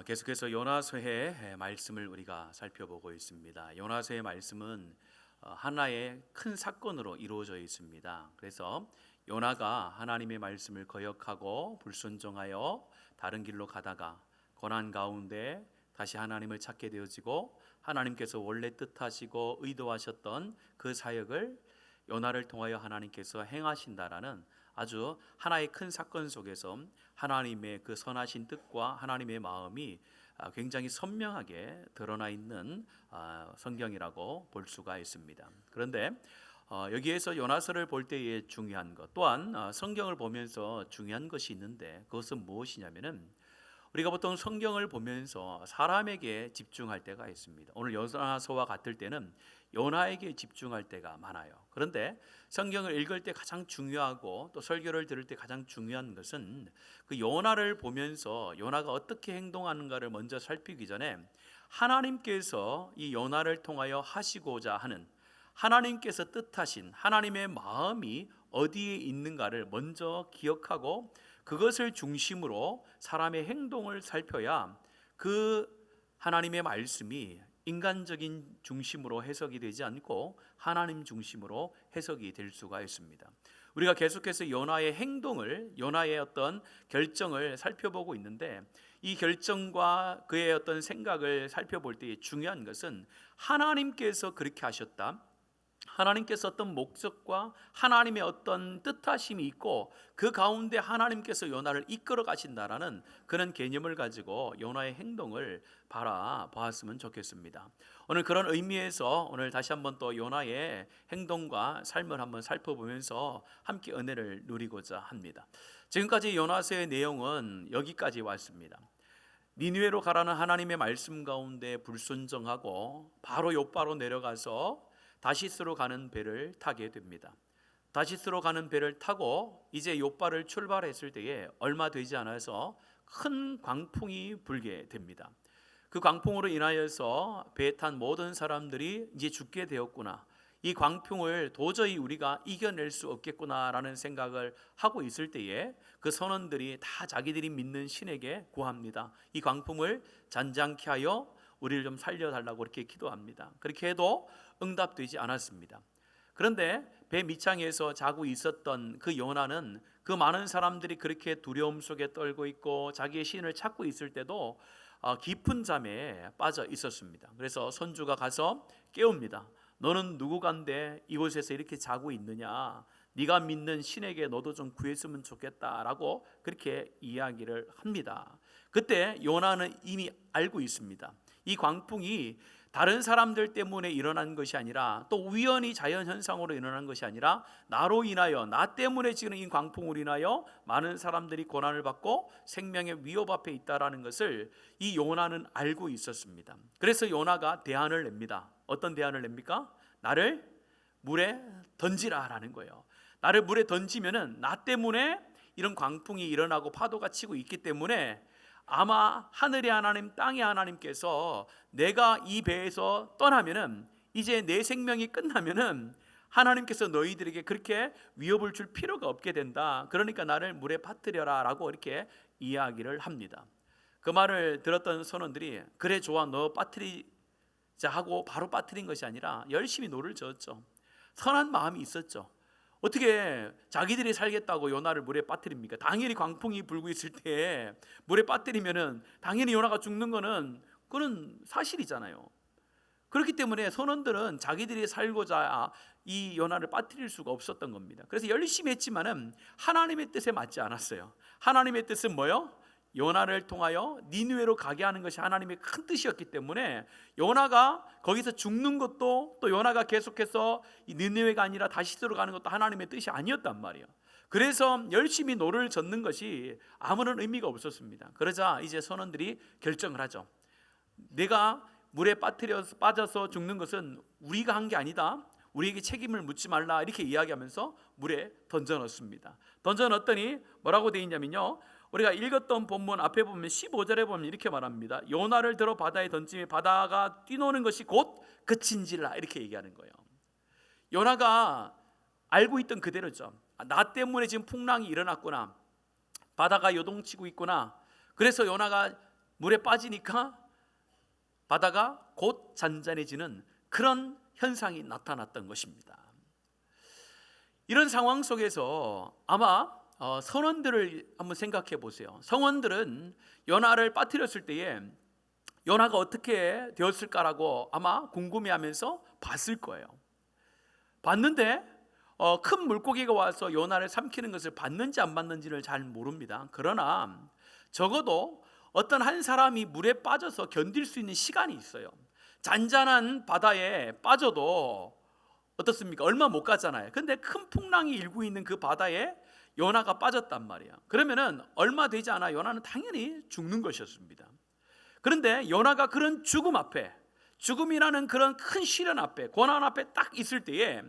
계속해서 요나서의 말씀을 우리가 살펴보고 있습니다. 요나서의 말씀은 하나의 큰 사건으로 이루어져 있습니다. 그래서 요나가 하나님의 말씀을 거역하고 불순종하여 다른 길로 가다가 고난 가운데 다시 하나님을 찾게 되어지고, 하나님께서 원래 뜻하시고 의도하셨던 그 사역을 요나를 통하여 하나님께서 행하신다라는 아주 하나의 큰 사건 속에서 하나님의 그 선하신 뜻과 하나님의 마음이 굉장히 선명하게 드러나 있는 성경이라고 볼 수가 있습니다. 그런데 여기에서 요나서를 볼 때의 중요한 것, 또한 성경을 보면서 중요한 것이 있는데, 그것은 무엇이냐면은 우리가 보통 성경을 보면서 사람에게 집중할 때가 있습니다. 오늘 요나서와 같을 때는 요나에게 집중할 때가 많아요. 그런데 성경을 읽을 때 가장 중요하고 또 설교를 들을 때 가장 중요한 것은 그 요나를 보면서 요나가 어떻게 행동하는가를 먼저 살피기 전에 하나님께서 이 요나를 통하여 하시고자 하는, 하나님께서 뜻하신 하나님의 마음이 어디에 있는가를 먼저 기억하고 그것을 중심으로 사람의 행동을 살펴야 그 하나님의 말씀이 인간적인 중심으로 해석이 되지 않고 하나님 중심으로 해석이 될 수가 있습니다. 우리가 계속해서 요나의 행동을, 요나의 어떤 결정을 살펴보고 있는데, 이 결정과 그의 어떤 생각을 살펴볼 때 중요한 것은 하나님께서 그렇게 하셨다, 하나님께서 어떤 목적과 하나님의 어떤 뜻하심이 있고 그 가운데 하나님께서 요나를 이끌어 가신다라는 그런 개념을 가지고 요나의 행동을 바라보았으면 좋겠습니다. 오늘 그런 의미에서 오늘 다시 한번 또 요나의 행동과 삶을 한번 살펴보면서 함께 은혜를 누리고자 합니다. 지금까지 요나서의 내용은 여기까지 왔습니다. 니느웨로 가라는 하나님의 말씀 가운데 불순종하고 바로 욥바로 내려가서 다시스로 가는 배를 타게 됩니다. 다시스로 가는 배를 타고 이제 욥바를 출발했을 때에 얼마 되지 않아서 큰 광풍이 불게 됩니다. 그 광풍으로 인하여서 배에 탄 모든 사람들이 이제 죽게 되었구나, 이 광풍을 도저히 우리가 이겨낼 수 없겠구나라는 생각을 하고 있을 때에 그 선원들이 다 자기들이 믿는 신에게 구합니다. 이 광풍을 잔잔케 하여 우리를 좀 살려달라고 이렇게 기도합니다. 그렇게 해도 응답되지 않았습니다. 그런데 배 밑창에서 자고 있었던 그 요나는 그 많은 사람들이 그렇게 두려움 속에 떨고 있고 자기의 신을 찾고 있을 때도 깊은 잠에 빠져 있었습니다. 그래서 손주가 가서 깨웁니다. 너는 누구간데 이곳에서 이렇게 자고 있느냐, 네가 믿는 신에게 너도 좀 구했으면 좋겠다라고 그렇게 이야기를 합니다. 그때 요나는 이미 알고 있습니다. 이 광풍이 다른 사람들 때문에 일어난 것이 아니라 또 우연히 자연현상으로 일어난 것이 아니라 나로 인하여, 나 때문에 지금 이 광풍으로 인하여 많은 사람들이 고난을 받고 생명의 위협 앞에 있다라는 것을 이 요나는 알고 있었습니다. 그래서 요나가 대안을 냅니다. 어떤 대안을 냅니까? 나를 물에 던지라라는 거예요. 나를 물에 던지면은 나 때문에 이런 광풍이 일어나고 파도가 치고 있기 때문에 아마 하늘의 하나님, 땅의 하나님께서 내가 이 배에서 떠나면은, 이제 내 생명이 끝나면은 하나님께서 너희들에게 그렇게 위협을 줄 필요가 없게 된다. 그러니까 나를 물에 빠뜨려라 라고 이렇게 이야기를 합니다. 그 말을 들었던 선원들이 그래 좋아, 너 빠뜨리자 하고 바로 빠뜨린 것이 아니라 열심히 노를 저었죠. 선한 마음이 있었죠. 어떻게 자기들이 살겠다고 요나를 물에 빠뜨립니까? 당연히 광풍이 불고 있을 때 물에 빠뜨리면은 당연히 요나가 죽는 거는 그건 사실이잖아요. 그렇기 때문에 선원들은 자기들이 살고자 이 요나를 빠뜨릴 수가 없었던 겁니다. 그래서 열심히 했지만은 하나님의 뜻에 맞지 않았어요. 하나님의 뜻은 뭐요? 요나를 통하여 니느웨로 가게 하는 것이 하나님의 큰 뜻이었기 때문에 요나가 거기서 죽는 것도, 또 요나가 계속해서 이 니느웨가 아니라 다시스로 가는 것도 하나님의 뜻이 아니었단 말이에요. 그래서 열심히 노를 젓는 것이 아무런 의미가 없었습니다. 그러자 이제 선원들이 결정을 하죠. 내가 물에 빠져서 죽는 것은 우리가 한 게 아니다, 우리에게 책임을 묻지 말라, 이렇게 이야기하면서 물에 던져 넣습니다. 던져 넣었더니 뭐라고 되어 있냐면요, 우리가 읽었던 본문 앞에 보면 15절에 보면 이렇게 말합니다. 요나를 들어 바다에 던지며 바다가 뛰노는 것이 곧 그친지라, 이렇게 얘기하는 거예요. 요나가 알고 있던 그대로죠. 나 때문에 지금 풍랑이 일어났구나, 바다가 요동치고 있구나. 그래서 요나가 물에 빠지니까 바다가 곧 잔잔해지는 그런 현상이 나타났던 것입니다. 이런 상황 속에서 아마 선원들을 한번 생각해 보세요. 선원들은 요나를 빠뜨렸을 때에 요나가 어떻게 되었을까라고 아마 궁금해하면서 봤을 거예요. 봤는데 큰 물고기가 와서 요나를 삼키는 것을 봤는지 안 봤는지를 잘 모릅니다. 그러나 적어도 어떤 한 사람이 물에 빠져서 견딜 수 있는 시간이 있어요. 잔잔한 바다에 빠져도 어떻습니까? 얼마 못 가잖아요. 근데 큰 풍랑이 일고 있는 그 바다에 요나가 빠졌단 말이야. 그러면은 얼마 되지 않아 요나는 당연히 죽는 것이었습니다. 그런데 요나가 그런 죽음 앞에, 죽음이라는 그런 큰 시련 앞에, 고난 앞에 딱 있을 때에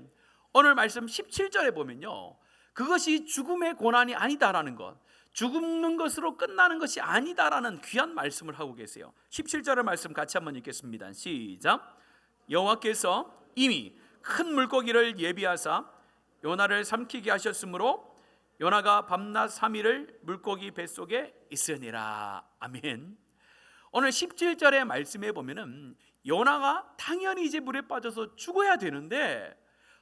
오늘 말씀 17절에 보면요, 그것이 죽음의 고난이 아니다라는 것, 죽는 것으로 끝나는 것이 아니다라는 귀한 말씀을 하고 계세요. 17절의 말씀 같이 한번 읽겠습니다. 시작. 여호와께서 이미 큰 물고기를 예비하사 요나를 삼키게 하셨으므로 요나가 밤낮 3일을 물고기 뱃속에 있으니라. 아멘. 오늘 17절의 말씀에 보면은 요나가 당연히 이제 물에 빠져서 죽어야 되는데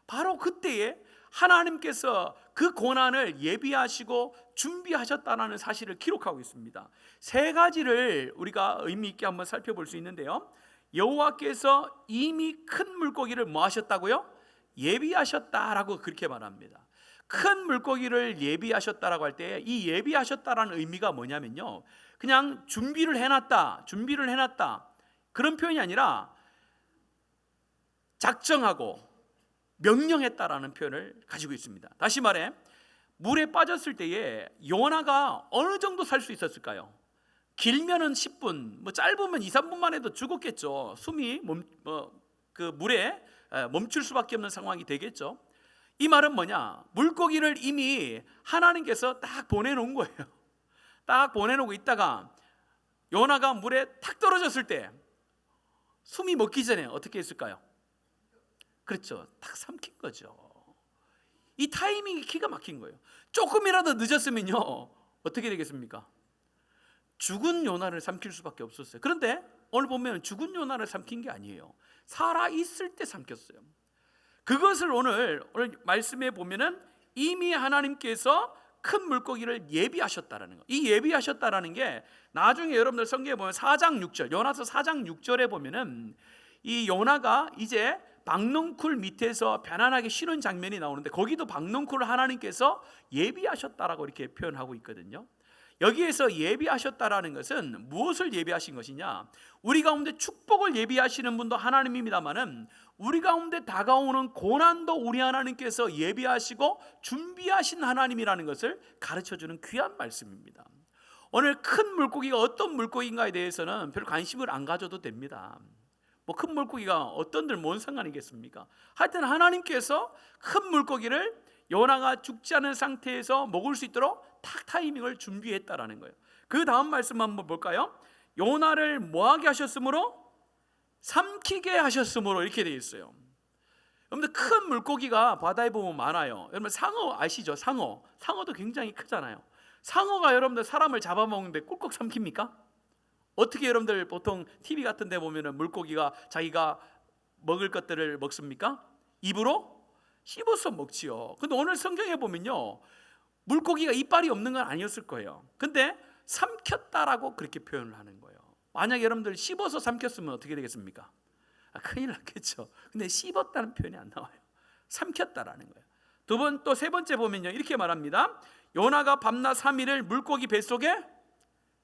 바로 그때에 하나님께서 그 고난을 예비하시고 준비하셨다는 사실을 기록하고 있습니다. 세 가지를 우리가 의미 있게 한번 살펴볼 수 있는데요. 여호와께서 이미 큰 물고기를 뭐 하셨다고요? 예비하셨다라고 그렇게 말합니다. 큰 물고기를 예비하셨다라고 할 때 이 예비하셨다라는 의미가 뭐냐면요, 그냥 준비를 해놨다 그런 표현이 아니라 작정하고 명령했다라는 표현을 가지고 있습니다. 다시 말해 물에 빠졌을 때에 요나가 어느 정도 살 수 있었을까요? 길면은 10분, 뭐 짧으면 2, 3분만 해도 죽었겠죠. 숨이 그 물에 멈출 수밖에 없는 상황이 되겠죠. 이 말은 뭐냐? 물고기를 이미 하나님께서 딱 보내놓은 거예요. 딱 보내놓고 있다가 요나가 물에 탁 떨어졌을 때 숨이 먹기 전에 어떻게 했을까요? 그렇죠. 딱 삼킨 거죠. 이 타이밍이 기가 막힌 거예요. 조금이라도 늦었으면요 어떻게 되겠습니까? 죽은 요나를 삼킬 수밖에 없었어요. 그런데 오늘 보면 죽은 요나를 삼킨 게 아니에요. 살아있을 때 삼켰어요. 그것을 오늘 말씀에 보면은 이미 하나님께서 큰 물고기를 예비하셨다라는 거. 이 예비하셨다라는 게 나중에 여러분들 성경에 보면 4장 6절, 요나서 4장 6절에 보면은 이 요나가 이제 박넝쿨 밑에서 편안하게 쉬는 장면이 나오는데 거기도 박넝쿨을 하나님께서 예비하셨다라고 이렇게 표현하고 있거든요. 여기에서 예비하셨다라는 것은 무엇을 예비하신 것이냐? 우리 가운데 축복을 예비하시는 분도 하나님입니다만은 우리 가운데 다가오는 고난도 우리 하나님께서 예비하시고 준비하신 하나님이라는 것을 가르쳐주는 귀한 말씀입니다. 오늘 큰 물고기가 어떤 물고기인가에 대해서는 별 관심을 안 가져도 됩니다. 뭐 큰 물고기가 어떤들 뭔 상관이겠습니까? 하여튼 하나님께서 큰 물고기를 요나가 죽지 않은 상태에서 먹을 수 있도록 딱 타이밍을 준비했다라는 거예요. 그 다음 말씀 한번 볼까요? 요나를 뭐하게 하셨으므로? 삼키게 하셨으므로 이렇게 되어 있어요. 여러분들 큰 물고기가 바다에 보면 많아요. 여러분 상어 아시죠? 상어도 굉장히 크잖아요. 상어가 여러분들 사람을 잡아먹는데 꿀꺽 삼킵니까? 어떻게 여러분들 보통 TV 같은 데 보면은 물고기가 자기가 먹을 것들을 먹습니까? 입으로 씹어서 먹지요. 근데 오늘 성경에 보면요 물고기가 이빨이 없는 건 아니었을 거예요. 근데 삼켰다라고 그렇게 표현을 하는 거예요. 만약에 여러분들 씹어서 삼켰으면 어떻게 되겠습니까? 큰일 났겠죠. 근데 씹었다는 표현이 안 나와요. 삼켰다라는 거예요. 두 번 또 세 번째 보면요 이렇게 말합니다. 요나가 밤낮 3일을 물고기 뱃속에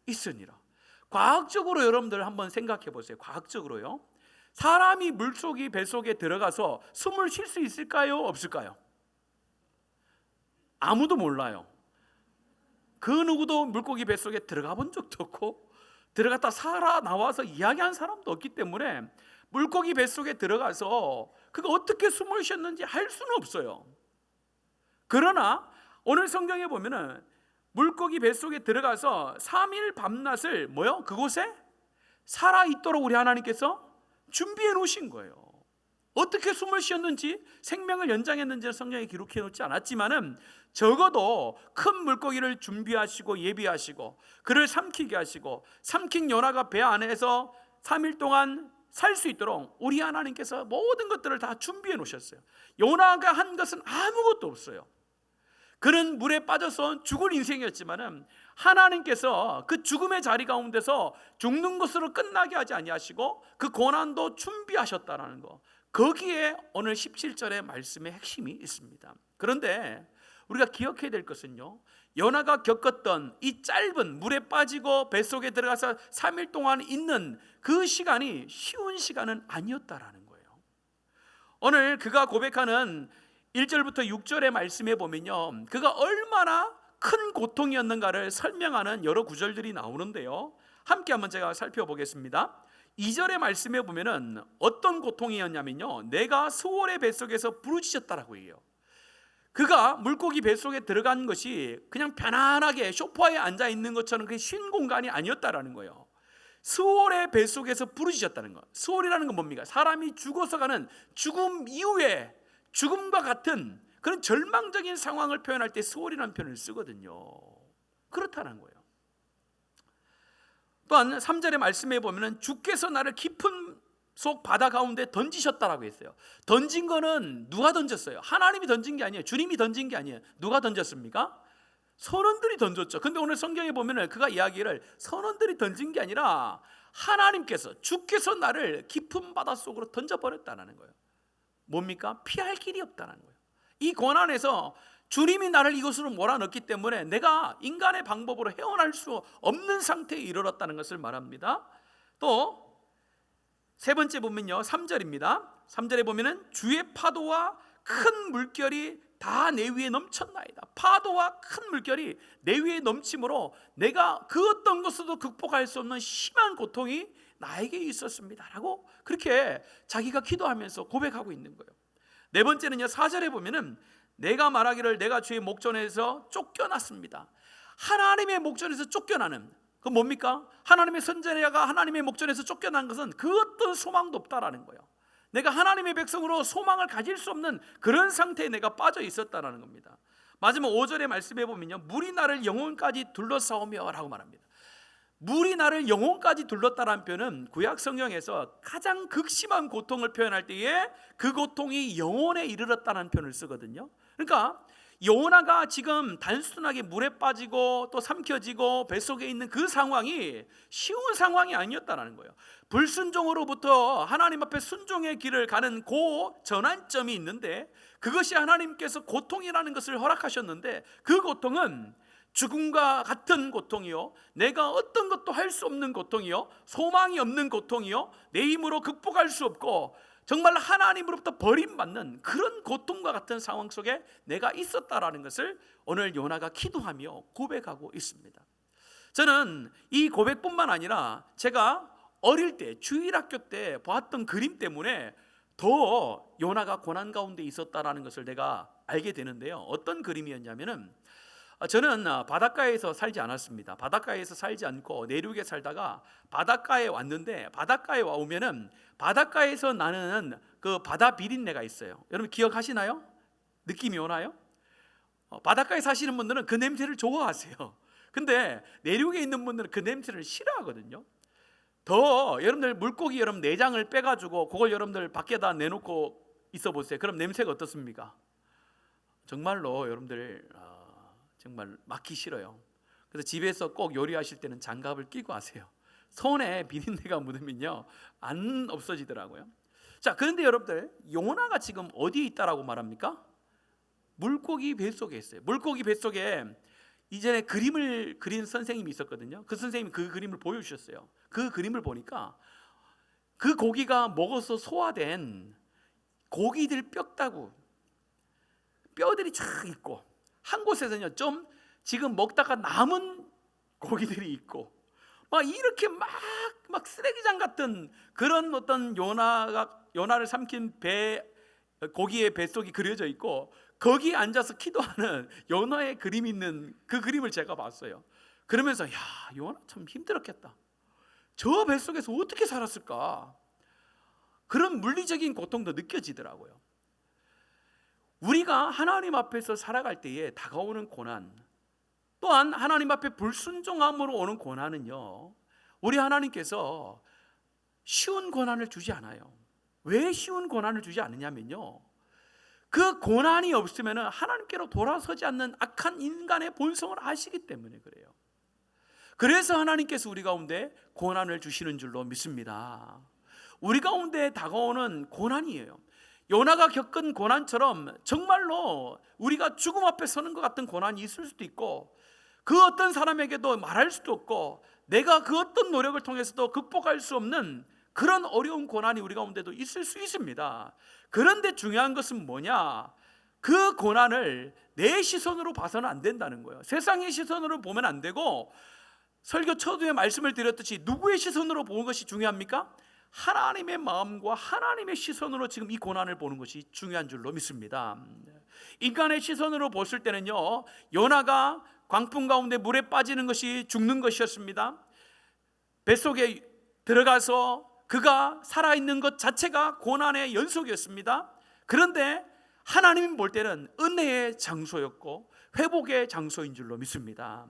있으니라. 과학적으로 여러분들 한번 생각해 보세요. 과학적으로요. 사람이 물속이 뱃속에 들어가서 숨을 쉴 수 있을까요? 없을까요? 아무도 몰라요. 그 누구도 물고기 뱃속에 들어가 본 적도 없고 들어갔다 살아 나와서 이야기한 사람도 없기 때문에 물고기 뱃속에 들어가서 그가 어떻게 숨을 쉬었는지 할 수는 없어요. 그러나 오늘 성경에 보면은 물고기 뱃속에 들어가서 3일 밤낮을 그곳에 살아있도록 우리 하나님께서 준비해 놓으신 거예요. 어떻게 숨을 쉬었는지, 생명을 연장했는지는 성경에 기록해 놓지 않았지만은 적어도 큰 물고기를 준비하시고 예비하시고 그를 삼키게 하시고 삼킨 요나가 배 안에서 3일 동안 살 수 있도록 우리 하나님께서 모든 것들을 다 준비해 놓으셨어요. 요나가 한 것은 아무것도 없어요. 그는 물에 빠져서 죽을 인생이었지만은 하나님께서 그 죽음의 자리 가운데서 죽는 것으로 끝나게 하지 아니하시고 그 고난도 준비하셨다라는 거, 거기에 오늘 17절의 말씀의 핵심이 있습니다. 그런데 우리가 기억해야 될 것은요, 요나가 겪었던 이 짧은 물에 빠지고 뱃속에 들어가서 3일 동안 있는 그 시간이 쉬운 시간은 아니었다라는 거예요. 오늘 그가 고백하는 1절부터 6절의 말씀에 보면요, 그가 얼마나 큰 고통이었는가를 설명하는 여러 구절들이 나오는데요, 함께 한번 제가 살펴보겠습니다. 2절의 말씀에 보면은 어떤 고통이었냐면요, 내가 수월의 뱃속에서 부르짖었다라고 해요. 그가 물고기 뱃속에 들어간 것이 그냥 편안하게 소파에 앉아 있는 것처럼 그게 쉰 공간이 아니었다라는 거예요. 수월의 뱃속에서 부르짖었다는 거. 수월이라는 건 뭡니까? 사람이 죽어서 가는 죽음 이후에 죽음과 같은 그런 절망적인 상황을 표현할 때 수월이라는 표현을 쓰거든요. 그렇다는 거예요. 또한 3절의 말씀에 보면은 주께서 나를 깊은 속 바다 가운데 던지셨다라고 했어요. 던진 거는 누가 던졌어요? 하나님이 던진 게 아니에요. 주님이 던진 게 아니에요. 누가 던졌습니까? 선원들이 던졌죠. 근데 오늘 성경에 보면은 그가 이야기를 선원들이 던진 게 아니라 하나님께서, 주께서 나를 깊은 바다 속으로 던져버렸다는 거예요. 뭡니까? 피할 길이 없다는 거예요. 이 고난에서 주님이 나를 이곳으로 몰아넣기 때문에 내가 인간의 방법으로 헤어날 수 없는 상태에 이르렀다는 것을 말합니다. 또 세 번째 보면요, 3절입니다. 3절에 보면은 주의 파도와 큰 물결이 다 내 위에 넘쳤나이다. 파도와 큰 물결이 내 위에 넘침으로 내가 그 어떤 것으로도 극복할 수 없는 심한 고통이 나에게 있었습니다 라고 그렇게 자기가 기도하면서 고백하고 있는 거예요. 네 번째는요, 4절에 보면은 내가 말하기를 내가 주의 목전에서 쫓겨났습니다. 하나님의 목전에서 쫓겨나는, 그건 뭡니까? 하나님의 선지자가 하나님의 목전에서 쫓겨난 것은 그 어떤 소망도 없다라는 거예요. 내가 하나님의 백성으로 소망을 가질 수 없는 그런 상태에 내가 빠져 있었다라는 겁니다. 마지막 5절의 말씀에 보면요, 물이 나를 영혼까지 둘러싸오며 라고 말합니다. 물이 나를 영혼까지 둘렀다라는 표현은 구약 성경에서 가장 극심한 고통을 표현할 때에 그 고통이 영혼에 이르렀다는 표현을 쓰거든요. 그러니까 요나가 지금 단순하게 물에 빠지고 또 삼켜지고 뱃속에 있는 그 상황이 쉬운 상황이 아니었다는 거예요. 불순종으로부터 하나님 앞에 순종의 길을 가는 그 전환점이 있는데, 그것이 하나님께서 고통이라는 것을 허락하셨는데 그 고통은 죽음과 같은 고통이요, 내가 어떤 것도 할 수 없는 고통이요, 소망이 없는 고통이요, 내 힘으로 극복할 수 없고 정말 하나님으로부터 버림받는 그런 고통과 같은 상황 속에 내가 있었다라는 것을 오늘 요나가 기도하며 고백하고 있습니다. 저는 이 고백뿐만 아니라 제가 어릴 때 주일학교 때 보았던 그림 때문에 더 요나가 고난 가운데 있었다라는 것을 내가 알게 되는데요. 어떤 그림이었냐면은, 저는 바닷가에서 살지 않았습니다. 바닷가에서 살지 않고 내륙에 살다가 바닷가에 왔는데, 바닷가에 오면은 바닷가에서 나는 그 바다 비린내가 있어요. 여러분 기억하시나요? 느낌이 오나요? 바닷가에 사시는 분들은 그 냄새를 좋아하세요. 근데 내륙에 있는 분들은 그 냄새를 싫어하거든요. 더 여러분들 물고기 여러분 내장을 빼가지고 그걸 여러분들 밖에다 내놓고 있어 보세요. 그럼 냄새가 어떻습니까? 정말로 여러분들 정말 맡기 싫어요. 그래서 집에서 꼭 요리하실 때는 장갑을 끼고 하세요. 손에 비린내가 묻으면요 안 없어지더라고요. 자, 그런데 여러분들 요나가 지금 어디에 있다라고 말합니까? 물고기 뱃속에 있어요. 물고기 뱃속에 이전에 그림을 그린 선생님이 있었거든요. 그 선생님이 그 그림을 보여주셨어요. 그 그림을 보니까 그 고기가 먹어서 소화된 고기들 뼈다구 뼈들이 쫙 있고, 한 곳에서는요 좀 지금 먹다가 남은 고기들이 있고, 막 이렇게 막 쓰레기장 같은 그런 어떤 요나를 삼킨 고기의 뱃속이 그려져 있고, 거기에 앉아서 기도하는 요나의 그림이 있는 그 그림을 제가 봤어요. 그러면서 야, 요나 참 힘들었겠다. 저 뱃속에서 어떻게 살았을까? 그런 물리적인 고통도 느껴지더라고요. 우리가 하나님 앞에서 살아갈 때에 다가오는 고난, 또한 하나님 앞에 불순종함으로 오는 고난은요, 우리 하나님께서 쉬운 고난을 주지 않아요. 왜 쉬운 고난을 주지 않느냐면요, 그 고난이 없으면 하나님께로 돌아서지 않는 악한 인간의 본성을 아시기 때문에 그래요. 그래서 하나님께서 우리 가운데 고난을 주시는 줄로 믿습니다. 우리 가운데 다가오는 고난이에요. 요나가 겪은 고난처럼 정말로 우리가 죽음 앞에 서는 것 같은 고난이 있을 수도 있고, 그 어떤 사람에게도 말할 수도 없고, 내가 그 어떤 노력을 통해서도 극복할 수 없는 그런 어려운 고난이 우리 가운데도 있을 수 있습니다. 그런데 중요한 것은 뭐냐? 그 고난을 내 시선으로 봐서는 안 된다는 거예요. 세상의 시선으로 보면 안 되고, 설교 초두에 말씀을 드렸듯이 누구의 시선으로 보는 것이 중요합니까? 하나님의 마음과 하나님의 시선으로 지금 이 고난을 보는 것이 중요한 줄로 믿습니다. 인간의 시선으로 봤을 때는요, 요나가 광풍 가운데 물에 빠지는 것이 죽는 것이었습니다. 뱃속에 들어가서 그가 살아있는 것 자체가 고난의 연속이었습니다. 그런데 하나님이 볼 때는 은혜의 장소였고 회복의 장소인 줄로 믿습니다.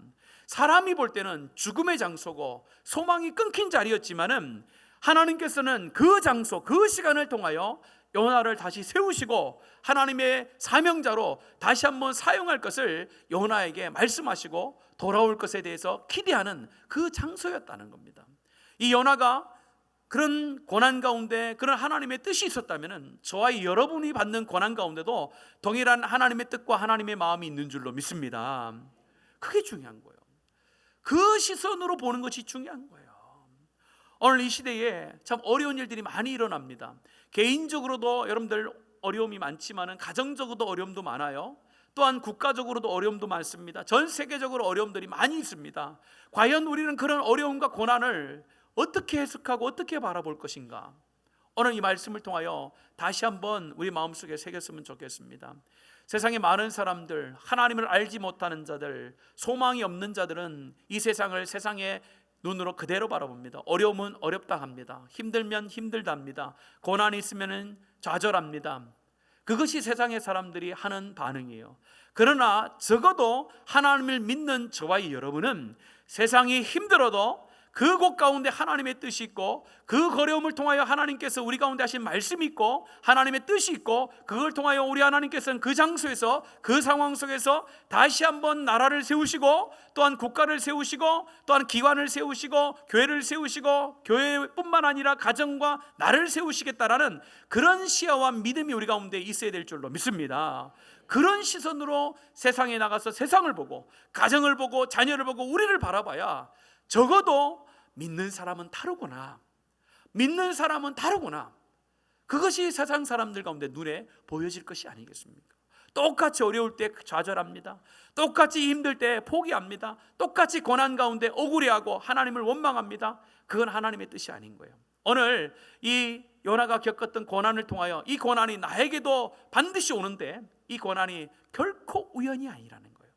사람이 볼 때는 죽음의 장소고 소망이 끊긴 자리였지만은 하나님께서는 그 장소, 그 시간을 통하여 요나를 다시 세우시고 하나님의 사명자로 다시 한번 사용할 것을 요나에게 말씀하시고 돌아올 것에 대해서 기대하는 그 장소였다는 겁니다. 이 요나가 그런 고난 가운데 그런 하나님의 뜻이 있었다면 저와 여러분이 받는 고난 가운데도 동일한 하나님의 뜻과 하나님의 마음이 있는 줄로 믿습니다. 그게 중요한 거예요. 그 시선으로 보는 것이 중요한 거예요. 오늘 이 시대에 참 어려운 일들이 많이 일어납니다. 개인적으로도 여러분들 어려움이 많지만 가정적으로도 어려움도 많아요. 또한 국가적으로도 어려움도 많습니다. 전 세계적으로 어려움들이 많이 있습니다. 과연 우리는 그런 어려움과 고난을 어떻게 해석하고 어떻게 바라볼 것인가? 오늘 이 말씀을 통하여 다시 한번 우리 마음속에 새겼으면 좋겠습니다. 세상에 많은 사람들, 하나님을 알지 못하는 자들, 소망이 없는 자들은 이 세상을 세상의 눈으로 그대로 바라봅니다. 어려움은 어렵다 합니다. 힘들면 힘들다 합니다. 고난이 있으면 좌절합니다. 그것이 세상의 사람들이 하는 반응이에요. 그러나 적어도 하나님을 믿는 저와 여러분은 세상이 힘들어도 그곳 가운데 하나님의 뜻이 있고 그 어려움을 통하여 하나님께서 우리 가운데 하신 말씀이 있고 하나님의 뜻이 있고 그걸 통하여 우리 하나님께서는 그 장소에서 그 상황 속에서 다시 한번 나라를 세우시고 또한 국가를 세우시고 또한 기관을 세우시고 교회를 세우시고 교회뿐만 아니라 가정과 나를 세우시겠다라는 그런 시야와 믿음이 우리 가운데 있어야 될 줄로 믿습니다. 그런 시선으로 세상에 나가서 세상을 보고 가정을 보고 자녀를 보고 우리를 바라봐야 적어도 믿는 사람은 다르구나, 믿는 사람은 다르구나, 그것이 세상 사람들 가운데 눈에 보여질 것이 아니겠습니까? 똑같이 어려울 때 좌절합니다. 똑같이 힘들 때 포기합니다. 똑같이 고난 가운데 억울해하고 하나님을 원망합니다. 그건 하나님의 뜻이 아닌 거예요. 오늘 이 요나가 겪었던 고난을 통하여 이 고난이 나에게도 반드시 오는데 이 고난이 결코 우연이 아니라는 거예요.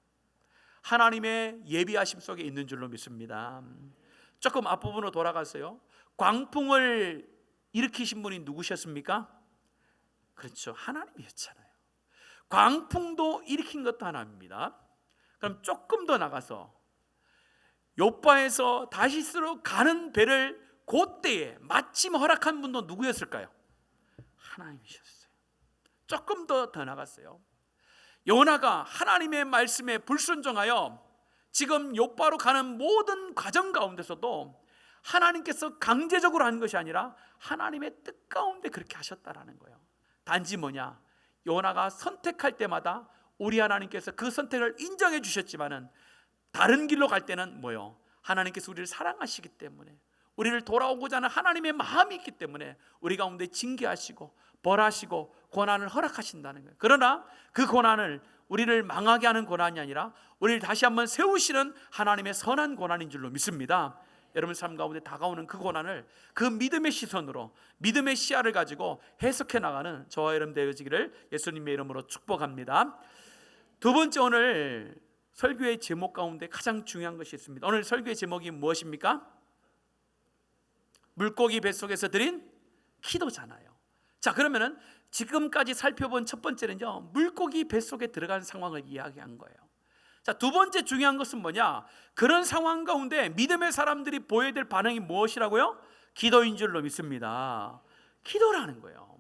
하나님의 예비하심 속에 있는 줄로 믿습니다. 조금 앞부분으로 돌아가세요. 광풍을 일으키신 분이 누구셨습니까? 그렇죠, 하나님이었잖아요. 광풍도 일으킨 것도 하나님입니다. 그럼 조금 더 나가서 요바에서 다시스로 가는 배를 그때에 마침 허락한 분도 누구였을까요? 하나님이셨어요. 조금 더 나갔어요. 요나가 하나님의 말씀에 불순종하여 지금 요바로 가는 모든 과정 가운데서도 하나님께서 강제적으로 하는 것이 아니라 하나님의 뜻 가운데 그렇게 하셨다라는 거예요. 단지 뭐냐, 요나가 선택할 때마다 우리 하나님께서 그 선택을 인정해 주셨지만은 다른 길로 갈 때는 뭐요? 하나님께서 우리를 사랑하시기 때문에 우리를 돌아오고자 하는 하나님의 마음이 있기 때문에 우리 가운데 징계하시고 벌하시고 고난을 허락하신다는 거예요. 그러나 그 고난을 우리를 망하게 하는 고난이 아니라 우리를 다시 한번 세우시는 하나님의 선한 고난인 줄로 믿습니다. 여러분 삶 가운데 다가오는 그 고난을 그 믿음의 시선으로 믿음의 시야를 가지고 해석해 나가는 저와 여러분 되어지기를 예수님의 이름으로 축복합니다. 두 번째, 오늘 설교의 제목 가운데 가장 중요한 것이 있습니다. 오늘 설교의 제목이 무엇입니까? 물고기 뱃속에서 드린 기도잖아요. 자, 그러면은 지금까지 살펴본 첫 번째는요, 물고기 뱃속에 들어간 상황을 이야기한 거예요. 자, 두 번째 중요한 것은 뭐냐? 그런 상황 가운데 믿음의 사람들이 보여야 될 반응이 무엇이라고요? 기도인 줄로 믿습니다. 기도라는 거예요.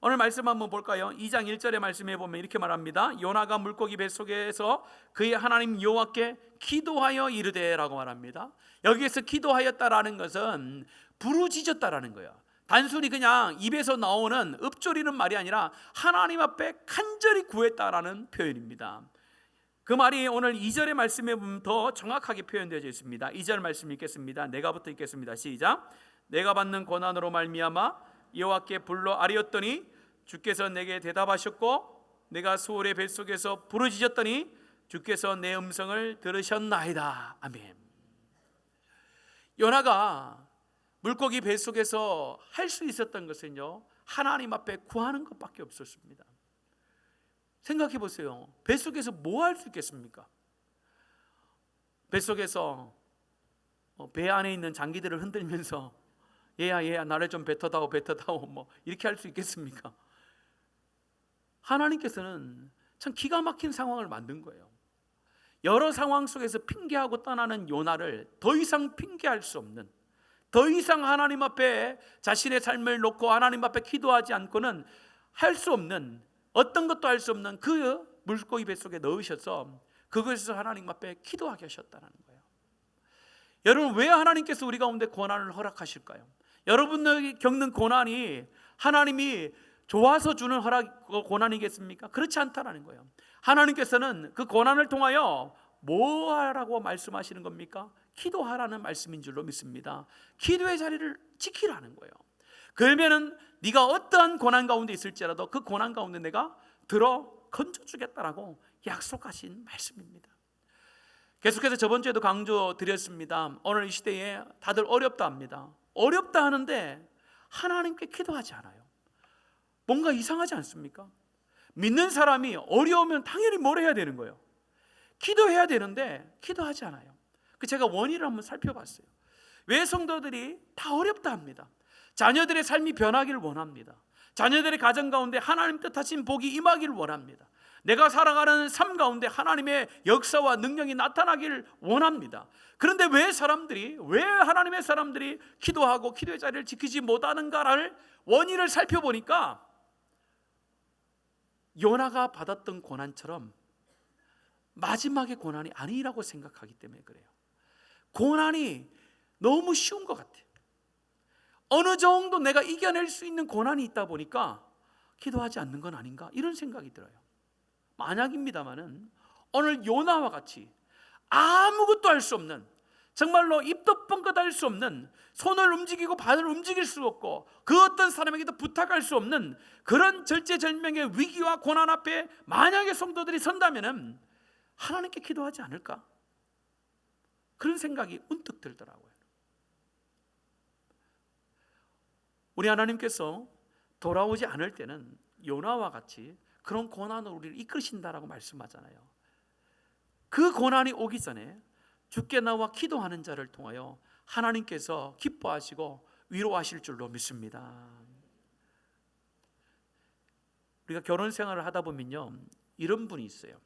오늘 말씀 한번 볼까요? 2장 1절의 말씀에 보면 이렇게 말합니다. 요나가 물고기 뱃속에서 그의 하나님 여호와께 기도하여 이르되라고 말합니다. 여기에서 기도하였다라는 것은 부르짖었다라는 거예요. 단순히 그냥 입에서 나오는 읊조리는 말이 아니라 하나님 앞에 간절히 구했다라는 표현입니다. 그 말이 오늘 2절의 말씀에 보면 더 정확하게 표현되어 있습니다. 2절 말씀 읽겠습니다. 내가부터 읽겠습니다. 시작. 내가 받는 고난으로 말미암아 여호와께 불러 아뢰었더니 주께서 내게 대답하셨고 내가 수월의 뱃속에서 부르짖었더니 주께서 내 음성을 들으셨나이다. 아멘. 요나가 물고기 뱃속에서 할 수 있었던 것은요, 하나님 앞에 구하는 것밖에 없었습니다. 생각해 보세요. 뱃속에서 뭐 할 수 있겠습니까? 뱃속에서 배 안에 있는 장기들을 흔들면서 얘야 나를 좀 뱉어다오 뭐 이렇게 할 수 있겠습니까? 하나님께서는 참 기가 막힌 상황을 만든 거예요. 여러 상황 속에서 핑계하고 떠나는 요나를 더 이상 핑계할 수 없는, 더 이상 하나님 앞에 자신의 삶을 놓고 하나님 앞에 기도하지 않고는 할 수 없는, 어떤 것도 할 수 없는 그 물고기 뱃속에 넣으셔서 그것에서 하나님 앞에 기도하게 하셨다는 거예요. 여러분, 왜 하나님께서 우리 가운데 고난을 허락하실까요? 여러분들이 겪는 고난이 하나님이 좋아서 주는 고난이겠습니까? 그렇지 않다라는 거예요. 하나님께서는 그 고난을 통하여 뭐 하라고 말씀하시는 겁니까? 기도하라는 말씀인 줄로 믿습니다. 기도의 자리를 지키라는 거예요. 그러면은 네가 어떠한 고난 가운데 있을지라도 그 고난 가운데 내가 들어 건져주겠다라고 약속하신 말씀입니다. 계속해서 저번 주에도 강조 드렸습니다. 오늘 이 시대에 다들 어렵다 합니다. 어렵다 하는데 하나님께 기도하지 않아요. 뭔가 이상하지 않습니까? 믿는 사람이 어려우면 당연히 뭘 해야 되는 거예요? 기도해야 되는데 기도하지 않아요. 제가 원인을 한번 살펴봤어요. 왜 성도들이 다 어렵다 합니다. 자녀들의 삶이 변하기를 원합니다. 자녀들의 가정 가운데 하나님 뜻하신 복이 임하기를 원합니다. 내가 살아가는 삶 가운데 하나님의 역사와 능력이 나타나기를 원합니다. 그런데 왜 하나님의 사람들이 기도하고 기도의 자리를 지키지 못하는가를 원인을 살펴보니까 요나가 받았던 고난처럼 마지막의 고난이 아니라고 생각하기 때문에 그래요. 고난이 너무 쉬운 것 같아요. 어느 정도 내가 이겨낼 수 있는 고난이 있다 보니까 기도하지 않는 건 아닌가, 이런 생각이 들어요. 만약입니다마는 오늘 요나와 같이 아무것도 할 수 없는, 정말로 입도 뻥끗할 수 없는, 손을 움직이고 발을 움직일 수 없고 그 어떤 사람에게도 부탁할 수 없는 그런 절제절명의 위기와 고난 앞에 만약에 성도들이 선다면은 하나님께 기도하지 않을까? 그런 생각이 문득 들더라고요. 우리 하나님께서 돌아오지 않을 때는 요나와 같이 그런 고난으로 우리를 이끄신다라고 말씀하잖아요. 그 고난이 오기 전에 주께 나와 기도하는 자를 통하여 하나님께서 기뻐하시고 위로하실 줄로 믿습니다. 우리가 결혼 생활을 하다 보면요, 이런 분이 있어요.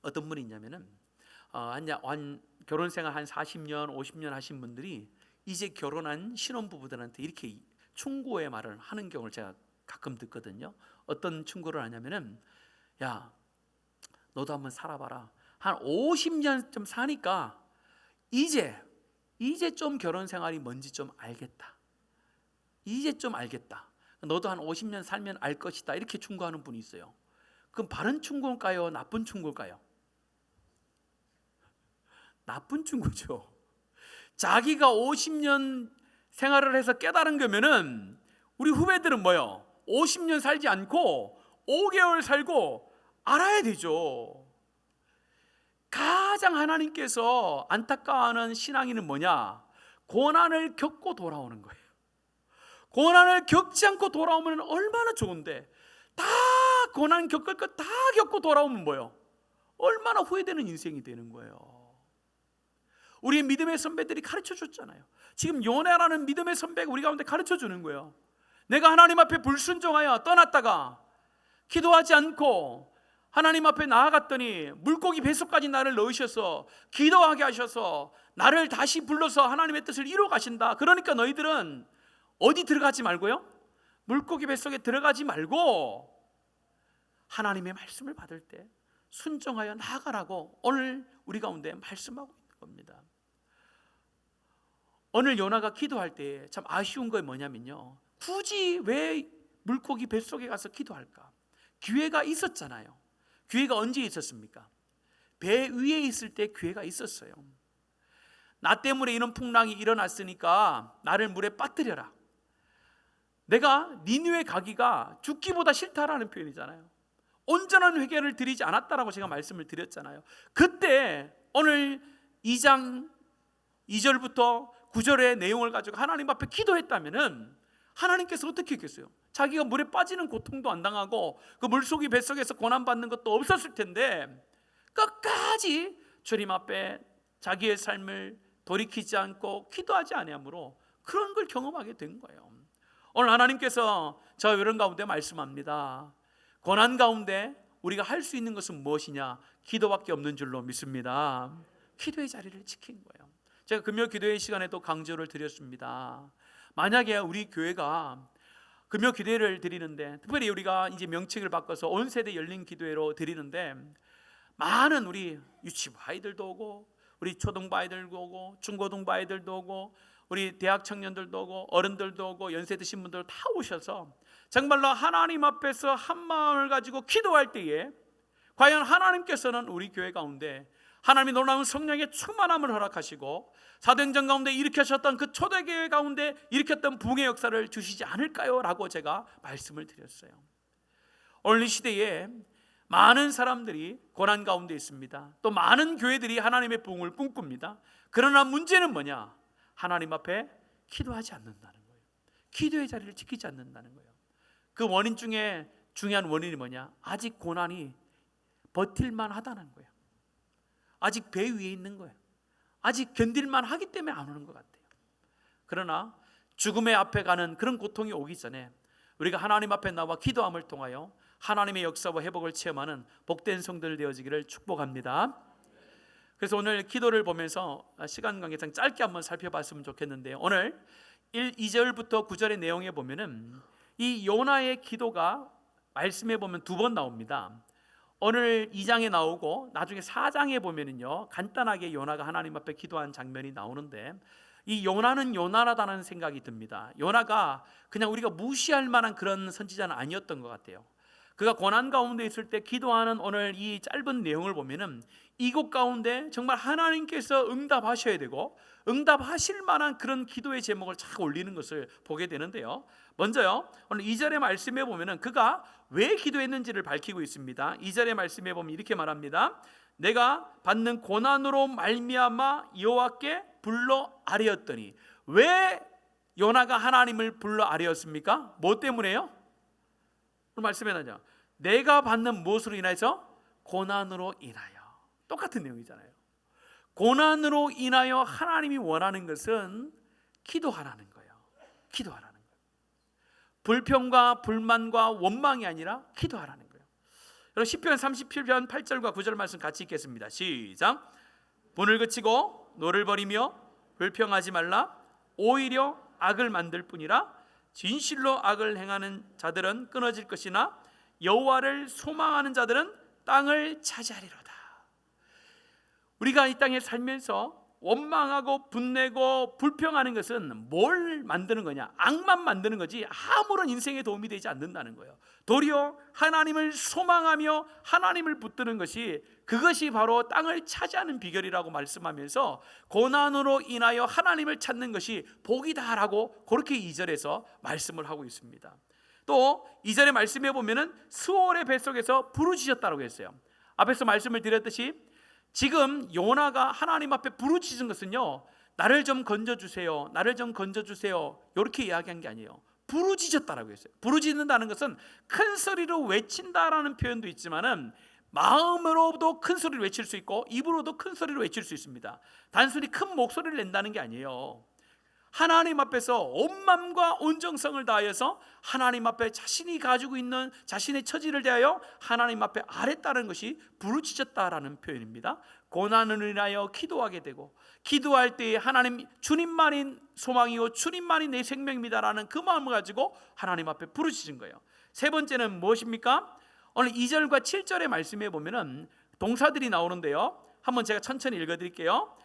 어떤 분이 있냐면은 결혼 생활 한 40년, 50년 하신 분들이 이제 결혼한 신혼부부들한테 이렇게 충고의 말을 하는 경우를 제가 가끔 듣거든요. 어떤 충고를 하냐면은, 야, 너도 한번 살아봐라. 한 50년 좀 사니까 이제 좀 결혼 생활이 뭔지 좀 알겠다. 이제 좀 알겠다. 너도 한 50년 살면 알 것이다. 이렇게 충고하는 분이 있어요. 그럼 바른 충고일까요? 나쁜 충고일까요? 나쁜 충고죠. 자기가 50년 생활을 해서 깨달은 거면은 우리 후배들은 뭐요? 50년 살지 않고 5개월 살고 알아야 되죠. 가장 하나님께서 안타까워하는 신앙인은 뭐냐? 고난을 겪고 돌아오는 거예요. 고난을 겪지 않고 돌아오면 얼마나 좋은데, 다 고난 겪을 것 다 겪고 돌아오면 뭐예요? 얼마나 후회되는 인생이 되는 거예요. 우리 믿음의 선배들이 가르쳐 줬잖아요. 지금 요나라는 믿음의 선배가 우리 가운데 가르쳐 주는 거예요. 내가 하나님 앞에 불순종하여 떠났다가 기도하지 않고 하나님 앞에 나아갔더니 물고기 뱃속까지 나를 넣으셔서 기도하게 하셔서 나를 다시 불러서 하나님의 뜻을 이루어 가신다. 그러니까 너희들은 어디 들어가지 말고요, 물고기 뱃속에 들어가지 말고 하나님의 말씀을 받을 때 순종하여 나아가라고 오늘 우리 가운데 말씀하고 있는 겁니다. 오늘 요나가 기도할 때 참 아쉬운 거 뭐냐면요, 굳이 왜 물고기 뱃속에 가서 기도할까? 기회가 있었잖아요. 기회가 언제 있었습니까? 배 위에 있을 때 기회가 있었어요. 나 때문에 이런 풍랑이 일어났으니까 나를 물에 빠뜨려라. 내가 니느웨 가기가 죽기보다 싫다라는 표현이잖아요. 온전한 회개를 드리지 않았다라고 제가 말씀을 드렸잖아요. 그때 오늘 2장 2절부터 9절의 내용을 가지고 하나님 앞에 기도했다면은 하나님께서 어떻게 했겠어요? 자기가 물에 빠지는 고통도 안 당하고 그 물속이 뱃속에서 고난받는 것도 없었을 텐데 끝까지 주님 앞에 자기의 삶을 돌이키지 않고 기도하지 아니하므로 그런 걸 경험하게 된 거예요. 오늘 하나님께서 저 여러분 가운데 말씀합니다. 고난 가운데 우리가 할 수 있는 것은 무엇이냐? 기도밖에 없는 줄로 믿습니다. 기도의 자리를 지킨 거예요. 제가 금요 기도의 시간에도 강조를 드렸습니다. 만약에 우리 교회가 금요 기도회를 드리는데, 특별히 우리가 이제 명칭을 바꿔서 온 세대 열린 기도회로 드리는데, 많은 우리 유치부 아이들도 오고 우리 초등부 아이들도 오고 중고등부 아이들도 오고 우리 대학 청년들도 오고 어른들도 오고 연세 드신 분들 다 오셔서 정말로 하나님 앞에서 한 마음을 가지고 기도할 때에 과연 하나님께서는 우리 교회 가운데 하나님이 놀라운 성령의 충만함을 허락하시고 사도행전 가운데 일으키셨던 그 초대교회 가운데 일으켰던 부흥의 역사를 주시지 않을까요? 라고 제가 말씀을 드렸어요. 오늘 이 시대에 많은 사람들이 고난 가운데 있습니다. 또 많은 교회들이 하나님의 부흥을 꿈꿉니다. 그러나 문제는 뭐냐? 하나님 앞에 기도하지 않는다는 거예요. 기도의 자리를 지키지 않는다는 거예요. 그 원인 중에 중요한 원인이 뭐냐? 아직 고난이 버틸만 하다는 거예요. 아직 배 위에 있는 거예요. 아직 견딜만 하기 때문에 안 오는 것 같아요. 그러나 죽음의 앞에 가는 그런 고통이 오기 전에 우리가 하나님 앞에 나와 기도함을 통하여 하나님의 역사와 회복을 체험하는 복된 성들 되어지기를 축복합니다. 그래서 오늘 기도를 보면서 시간 관계상 짧게 한번 살펴봤으면 좋겠는데요, 오늘 2절부터 9절의 내용에 보면은 이 요나의 기도가 말씀에 보면 2번 나옵니다. 오늘 2장에 나오고 나중에 4장에 보면은요, 간단하게 요나가 하나님 앞에 기도한 장면이 나오는데, 이 요나는 요나라다는 생각이 듭니다. 요나가 그냥 우리가 무시할 만한 그런 선지자는 아니었던 것 같아요. 그가 고난 가운데 있을 때 기도하는 오늘 이 짧은 내용을 보면은 이곳 가운데 정말 하나님께서 응답하셔야 되고 응답하실 만한 그런 기도의 제목을 착 올리는 것을 보게 되는데요, 먼저요, 오늘 2절의 말씀에 보면은 그가 왜 기도했는지를 밝히고 있습니다. 2절의 말씀에 보면 이렇게 말합니다. 내가 받는 고난으로 말미암아 여호와께 불러 아뢰었더니. 왜 요나가 하나님을 불러 아뢰었습니까? 뭐 때문에요? 오늘 말씀에 나죠. 내가 받는 무엇으로 인하여서? 고난으로 인하여. 똑같은 내용이잖아요. 고난으로 인하여 하나님이 원하는 것은 기도하라는 거예요. 기도하라는 거예요. 불평과 불만과 원망이 아니라 기도하라는 거예요. 여러분 시편 37편 8절과 9절 말씀 같이 읽겠습니다. 시작. 분을 그치고 노를 버리며 불평하지 말라. 오히려 악을 만들 뿐이라. 진실로 악을 행하는 자들은 끊어질 것이나 여호와를 소망하는 자들은 땅을 차지하리로다. 우리가 이 땅에 살면서 원망하고 분내고 불평하는 것은 뭘 만드는 거냐? 악만 만드는 거지 아무런 인생에 도움이 되지 않는다는 거예요. 도리어 하나님을 소망하며 하나님을 붙드는 것이, 그것이 바로 땅을 차지하는 비결이라고 말씀하면서 고난으로 인하여 하나님을 찾는 것이 복이다라고 그렇게 2절에서 말씀을 하고 있습니다. 또 2절의 말씀에 보면은 스올의 뱃속에서 부르짖었다고 했어요. 앞에서 말씀을 드렸듯이 지금 요나가 하나님 앞에 부르짖은 것은요, 나를 좀 건져주세요, 나를 좀 건져주세요, 이렇게 이야기한 게 아니에요. 부르짖었다라고 했어요. 부르짖는다는 것은 큰 소리로 외친다라는 표현도 있지만은 마음으로도 큰 소리를 외칠 수 있고 입으로도 큰 소리를 외칠 수 있습니다. 단순히 큰 목소리를 낸다는 게 아니에요. 하나님 앞에서 온 마음과 온 정성을 다하여서 하나님 앞에 자신이 가지고 있는 자신의 처지를 대하여 하나님 앞에 아뢰다는 것이 부르짖었다라는 표현입니다. 고난을 인하여 기도하게 되고, 기도할 때에 하나님, 주님만이 소망이요 주님만이 내 생명입니다라는 그 마음을 가지고 하나님 앞에 부르짖은 거예요. 세 번째는 무엇입니까? 오늘 2절과 7절의 말씀에 보면은 동사들이 나오는데요, 한번 제가 천천히 읽어드릴게요.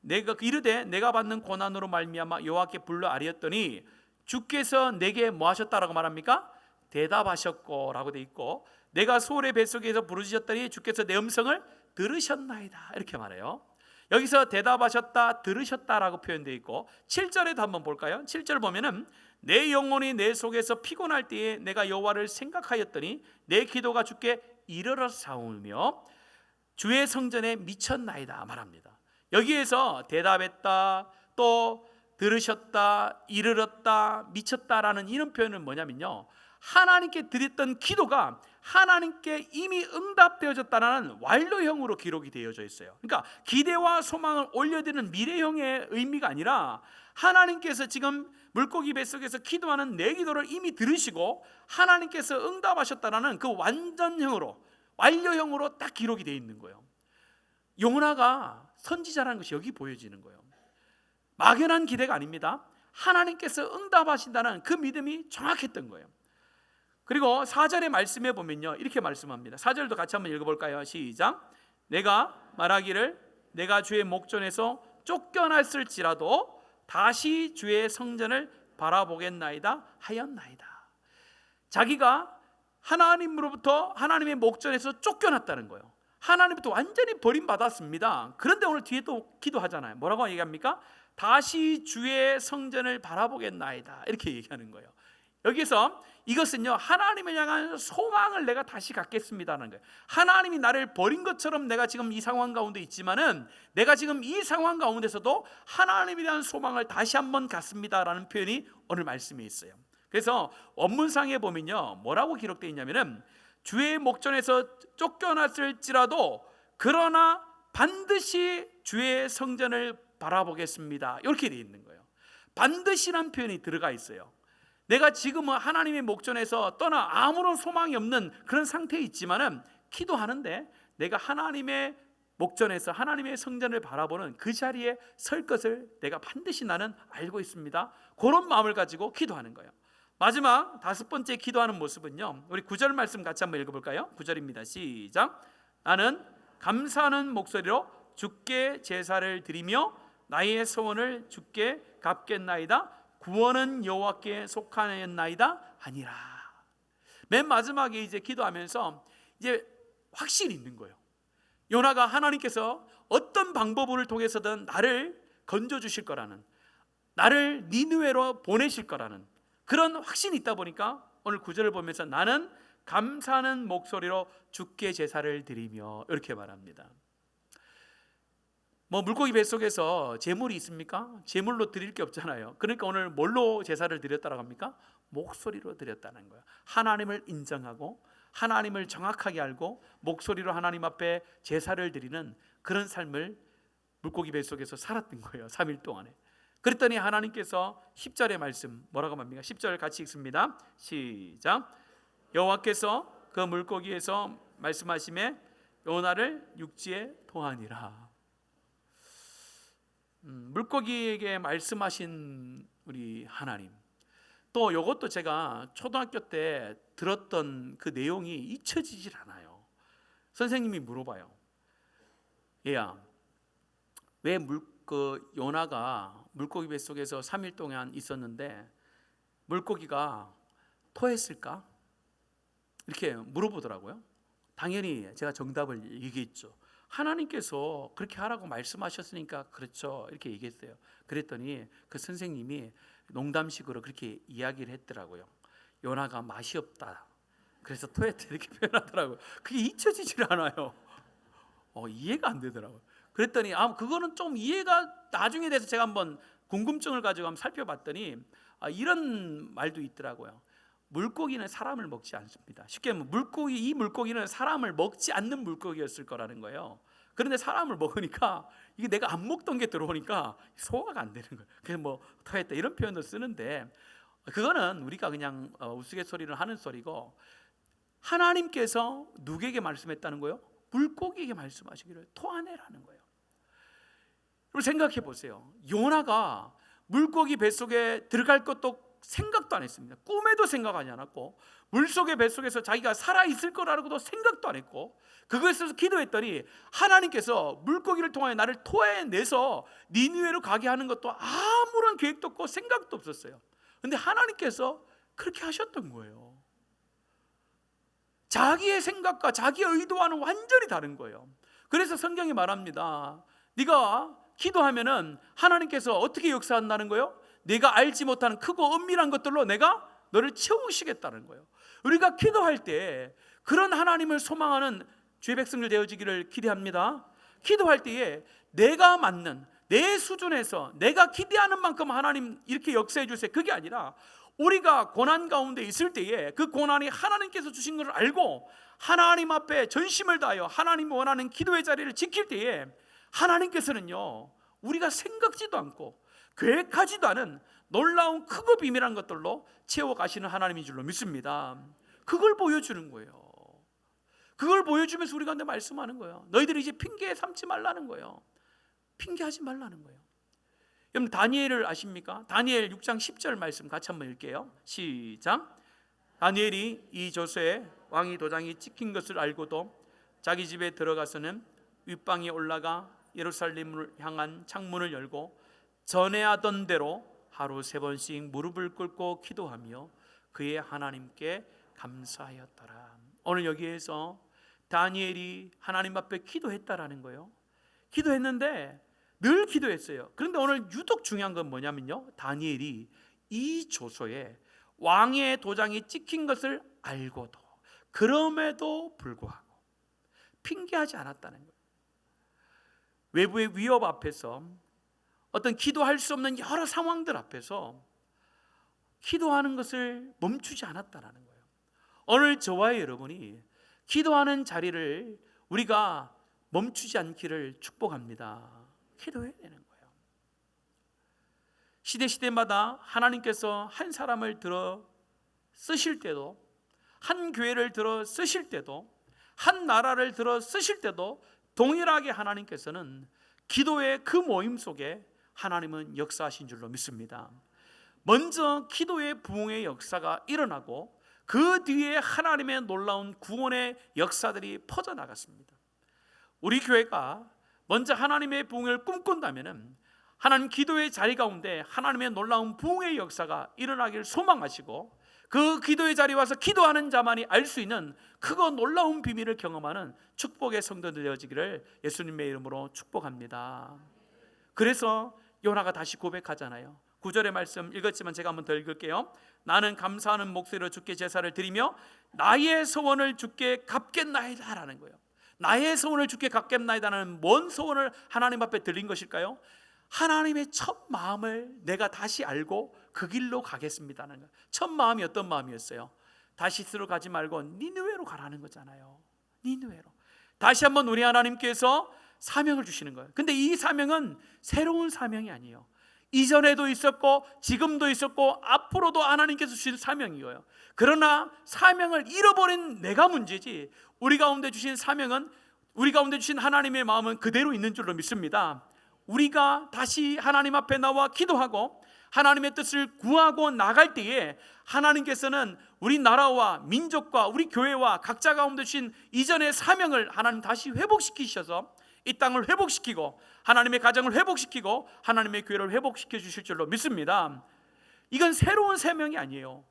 내가 이르되 내가 받는 고난으로 말미암아 여호와께 불러 아뢰었더니 주께서 내게 뭐 하셨다라고 말합니까? 대답하셨고라고 돼 있고, 내가 소울의 뱃속에서 부르짖었더니 주께서 내 음성을 들으셨나이다 이렇게 말해요. 여기서 대답하셨다, 들으셨다라고 표현되어 있고, 7절에도 한번 볼까요? 7절 보면은 내 영혼이 내 속에서 피곤할 때에 내가 여호와를 생각하였더니 내 기도가 주께 이르렀사오며 주의 성전에 미쳤나이다 말합니다. 여기에서 대답했다, 또 들으셨다, 이르렀다, 미쳤다라는 이런 표현은 뭐냐면요, 하나님께 드렸던 기도가 하나님께 이미 응답되어졌다는 완료형으로 기록이 되어져 있어요. 그러니까 기대와 소망을 올려드리는 미래형의 의미가 아니라 하나님께서 지금 물고기 뱃속에서 기도하는 내 기도를 이미 들으시고 하나님께서 응답하셨다는 그 완전형으로, 완료형으로 딱 기록이 되어 있는 거예요. 요나가 선지자라는 것이 여기 보여지는 거예요. 막연한 기대가 아닙니다. 하나님께서 응답하신다는 그 믿음이 정확했던 거예요. 그리고 4절의 말씀에 보면요, 이렇게 말씀합니다. 4절도 같이 한번 읽어볼까요? 시작. 내가 말하기를 내가 주의 목전에서 쫓겨났을지라도 다시 주의 성전을 바라보겠나이다 하였나이다. 자기가 하나님으로부터, 하나님의 목전에서 쫓겨났다는 거예요. 하나님부터 완전히 버림받았습니다. 그런데 오늘 뒤에 또 기도하잖아요. 뭐라고 얘기합니까? 다시 주의 성전을 바라보겠나이다 이렇게 얘기하는 거예요. 여기서 이것은요, 하나님을 향한 소망을 내가 다시 갖겠습니다는 거예요. 하나님이 나를 버린 것처럼 내가 지금 이 상황 가운데 있지만은 내가 지금 이 상황 가운데서도 하나님에 대한 소망을 다시 한번 갖습니다라는 표현이 오늘 말씀에 있어요. 그래서 원문상에 보면요, 뭐라고 기록되어 있냐면은 주의 목전에서 쫓겨났을지라도 그러나 반드시 주의 성전을 바라보겠습니다 이렇게 되어 있는 거예요. 반드시란 표현이 들어가 있어요. 내가 지금은 하나님의 목전에서 떠나 아무런 소망이 없는 그런 상태에 있지만은 기도하는데 내가 하나님의 목전에서 하나님의 성전을 바라보는 그 자리에 설 것을 내가 반드시 나는 알고 있습니다. 그런 마음을 가지고 기도하는 거예요. 마지막 5번째 기도하는 모습은요, 우리 9절 말씀 같이 한번 읽어볼까요? 9절입니다. 시작. 나는 감사하는 목소리로 주께 제사를 드리며 나의 소원을 주께 갚겠나이다. 구원은 여호와께 속하였나이다 아니라. 맨 마지막에 이제 기도하면서 이제 확신이 있는 거예요. 요나가 하나님께서 어떤 방법을 통해서든 나를 건져 주실 거라는, 나를 니느웨로 보내실 거라는 그런 확신이 있다 보니까 오늘 9절을 보면서 나는 감사하는 목소리로 주께 제사를 드리며 이렇게 말합니다. 뭐 물고기 뱃속에서 제물이 있습니까? 제물로 드릴 게 없잖아요. 그러니까 오늘 뭘로 제사를 드렸다고 합니까? 목소리로 드렸다는 거예요. 하나님을 인정하고 하나님을 정확하게 알고 목소리로 하나님 앞에 제사를 드리는 그런 삶을 물고기 뱃속에서 살았던 거예요. 3일 동안에. 그랬더니 하나님께서 10절의 말씀 뭐라고 합니까? 10절 같이 읽습니다. 시작. 여호와께서 그 물고기에서 말씀하시매 요나를 육지에 토하니라. 물고기에게 말씀하신 우리 하나님, 또 이것도 제가 초등학교 때 들었던 그 내용이 잊혀지질 않아요. 선생님이 물어봐요. 얘야, 왜 요나가 물고기 뱃속에서 3일 동안 있었는데 물고기가 토했을까? 이렇게 물어보더라고요. 당연히 제가 정답을 얘기했죠. 하나님께서 그렇게 하라고 말씀하셨으니까 그렇죠 이렇게 얘기했어요. 그랬더니 그 선생님이 농담식으로 그렇게 이야기를 했더라고요. 요나가 맛이 없다, 그래서 토했다 이렇게 표현하더라고요. 그게 잊혀지질 않아요. 이해가 안 되더라고요. 그랬더니 그거는 좀 이해가 나중에 돼서 제가 한번 궁금증을 가지고 한번 살펴봤더니 이런 말도 있더라고요. 물고기는 사람을 먹지 않습니다. 쉽게 이 물고기는 사람을 먹지 않는 물고기였을 거라는 거예요. 그런데 사람을 먹으니까 이게 내가 안 먹던 게 들어오니까 소화가 안 되는 거예요. 그래서 뭐 토했다 이런 표현을 쓰는데, 그거는 우리가 그냥 우스갯소리를 하는 소리고, 하나님께서 누구에게 말씀했다는 거예요? 물고기에게 말씀하시기를 토하내라는 거예요. 그리고 생각해 보세요. 요나가 물고기 뱃속에 들어갈 것도 생각도 안 했습니다. 꿈에도 생각하지 않았고, 물속의 뱃속에서 자기가 살아있을 거라고도 생각도 안 했고, 그것에서 기도했더니 하나님께서 물고기를 통하여 나를 토해내서 니느웨로 가게 하는 것도 아무런 계획도 없고 생각도 없었어요. 근데 하나님께서 그렇게 하셨던 거예요. 자기의 생각과 자기의 의도와는 완전히 다른 거예요. 그래서 성경이 말합니다. 네가 기도하면은 하나님께서 어떻게 역사한다는 거예요? 내가 알지 못하는 크고 은밀한 것들로 내가 너를 채우시겠다는 거예요. 우리가 기도할 때 그런 하나님을 소망하는 주의 백성들 되어지기를 기대합니다. 기도할 때에 내가 맞는 내 수준에서 내가 기대하는 만큼 하나님 이렇게 역사해 주세요, 그게 아니라 우리가 고난 가운데 있을 때에 그 고난이 하나님께서 주신 것을 알고 하나님 앞에 전심을 다하여 하나님이 원하는 기도의 자리를 지킬 때에 하나님께서는요, 우리가 생각지도 않고 계획하지도 않은 놀라운 크고 비밀한 것들로 채워가시는 하나님인 줄로 믿습니다. 그걸 보여주는 거예요. 그걸 보여주면서 우리 가운데 말씀하는 거예요. 너희들이 이제 핑계 삼지 말라는 거예요. 핑계하지 말라는 거예요. 여러분 다니엘을 아십니까? 다니엘 6장 10절 말씀 같이 한번 읽게요. 시작. 다니엘이 이 조서에 왕이 도장이 찍힌 것을 알고도 자기 집에 들어가서는 윗방에 올라가 예루살렘을 향한 창문을 열고 전에 하던 대로 하루 3번씩 무릎을 꿇고 기도하며 그의 하나님께 감사하였더라. 오늘 여기에서 다니엘이 하나님 앞에 기도했다라는 거예요. 기도했는데 늘 기도했어요. 그런데 오늘 유독 중요한 건 뭐냐면요, 다니엘이 이 조서에 왕의 도장이 찍힌 것을 알고도 그럼에도 불구하고 핑계하지 않았다는 거예요. 외부의 위협 앞에서, 어떤 기도할 수 없는 여러 상황들 앞에서 기도하는 것을 멈추지 않았다는 거예요. 오늘 저와 여러분이 기도하는 자리를 우리가 멈추지 않기를 축복합니다. 기도해야 되는 거예요. 시대마다 하나님께서 한 사람을 들어 쓰실 때도, 한 교회를 들어 쓰실 때도, 한 나라를 들어 쓰실 때도 동일하게 하나님께서는 기도의 그 모임 속에 하나님은 역사하신 줄로 믿습니다. 먼저 기도의 부흥의 역사가 일어나고 그 뒤에 하나님의 놀라운 구원의 역사들이 퍼져나갔습니다. 우리 교회가 먼저 하나님의 부흥을 꿈꾼다면 하나님 기도의 자리 가운데 하나님의 놀라운 부흥의 역사가 일어나기를 소망하시고, 그 기도의 자리에 와서 기도하는 자만이 알 수 있는 크고 놀라운 비밀을 경험하는 축복의 성도들 되어지기를 예수님의 이름으로 축복합니다. 그래서 요나가 다시 고백하잖아요. 9절의 말씀 읽었지만 제가 한번 더 읽을게요. 나는 감사하는 목소리로 주께 제사를 드리며 나의 소원을 주께 갚겠나이다 라는 거예요. 나의 소원을 주께 갚겠나이다는 뭔 소원을 하나님 앞에 드린 것일까요? 하나님의 첫 마음을 내가 다시 알고 그 길로 가겠습니다는 거예요. 첫 마음이 어떤 마음이었어요? 다시스로 가지 말고 니느웨로 가라는 거잖아요. 니느웨로. 다시 한번 우리 하나님께서 사명을 주시는 거예요. 근데 이 사명은 새로운 사명이 아니에요. 이전에도 있었고 지금도 있었고 앞으로도 하나님께서 주신 사명이에요. 그러나 사명을 잃어버린 내가 문제지, 우리 가운데 주신 사명은, 우리 가운데 주신 하나님의 마음은 그대로 있는 줄로 믿습니다. 우리가 다시 하나님 앞에 나와 기도하고 하나님의 뜻을 구하고 나갈 때에 하나님께서는 우리 나라와 민족과 우리 교회와 각자 가운데 주신 이전의 사명을 하나님 다시 회복시키셔서 이 땅을 회복시키고 하나님의 가정을 회복시키고 하나님의 교회를 회복시켜 주실 줄로 믿습니다. 이건 새로운 사명이 아니에요.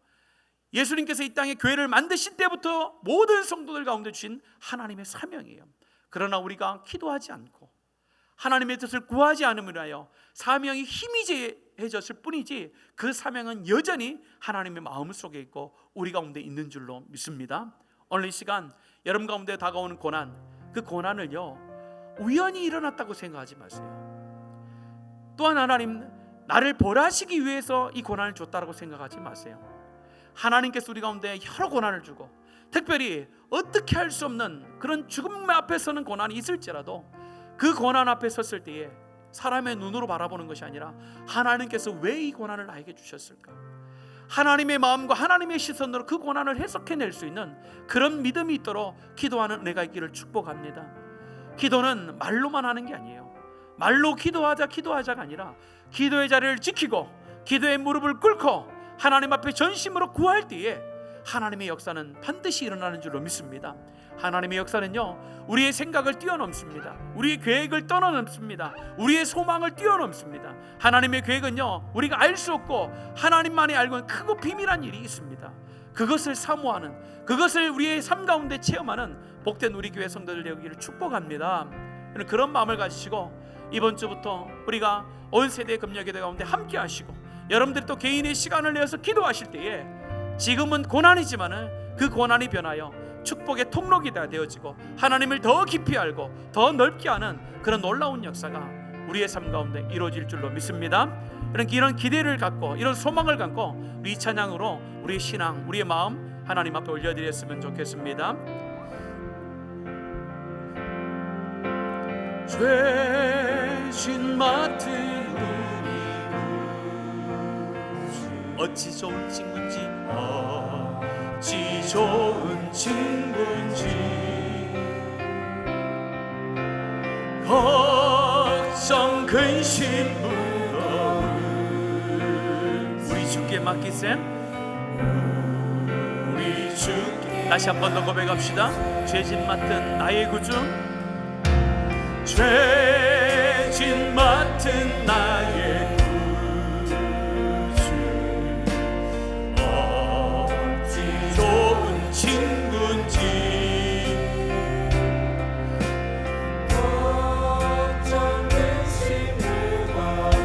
예수님께서 이 땅에 교회를 만드신 때부터 모든 성도들 가운데 주신 하나님의 사명이에요. 그러나 우리가 기도하지 않고 하나님의 뜻을 구하지 않음으로 하여 사명이 희미해졌을 뿐이지 그 사명은 여전히 하나님의 마음 속에 있고 우리 가운데 있는 줄로 믿습니다. 오늘 이 시간 여러분 가운데 다가오는 고난, 그 고난을요 우연히 일어났다고 생각하지 마세요. 또한 하나님 나를 벌하시기 위해서 이 고난을 줬다고 생각하지 마세요. 하나님께서 우리 가운데 여러 고난을 주고, 특별히 어떻게 할 수 없는 그런 죽음 앞에 서는 고난이 있을지라도 그 고난 앞에 섰을 때에 사람의 눈으로 바라보는 것이 아니라 하나님께서 왜 이 고난을 나에게 주셨을까? 하나님의 마음과 하나님의 시선으로 그 고난을 해석해낼 수 있는 그런 믿음이 있도록 기도하는 은혜가 있기를 축복합니다. 기도는 말로만 하는 게 아니에요. 말로 기도하자가 아니라 기도의 자리를 지키고 기도의 무릎을 꿇고 하나님 앞에 전심으로 구할 때에 하나님의 역사는 반드시 일어나는 줄로 믿습니다. 하나님의 역사는요, 우리의 생각을 뛰어넘습니다. 우리의 계획을 뛰어넘습니다. 우리의 소망을 뛰어넘습니다. 하나님의 계획은요, 우리가 알 수 없고 하나님만이 알고 있는 크고 비밀한 일이 있습니다. 그것을 사모하는, 그것을 우리의 삶 가운데 체험하는 복된 우리 교회 성도들 되기를 축복합니다. 그런 마음을 가지시고 이번 주부터 우리가 온 세대 금요기도 가운데 함께 하시고, 여러분들이 또 개인의 시간을 내어서 기도하실 때에 지금은 고난이지만은 그 고난이 변하여 축복의 통로가 되어지고 하나님을 더 깊이 알고 더 넓게 아는 그런 놀라운 역사가 우리의 삶 가운데 이루어질 줄로 믿습니다. 이런 기대를 갖고, 이런 소망을 갖고 우리 찬양으로 우리의 신앙, 우리의 마음 하나님 앞에 올려드렸으면 좋겠습니다. 죄진 맡은 우리 어찌 좋은 친구인지, 어찌 좋은 친구인지, 걱정 근심 무거운 우리 주께 맡기셈. 우리 주께. 다시 한 번 더 고백합시다. 죄진 맡은 나의 구주, 죄진 맡은 나의 친구인지, 걱정 근심 무거운지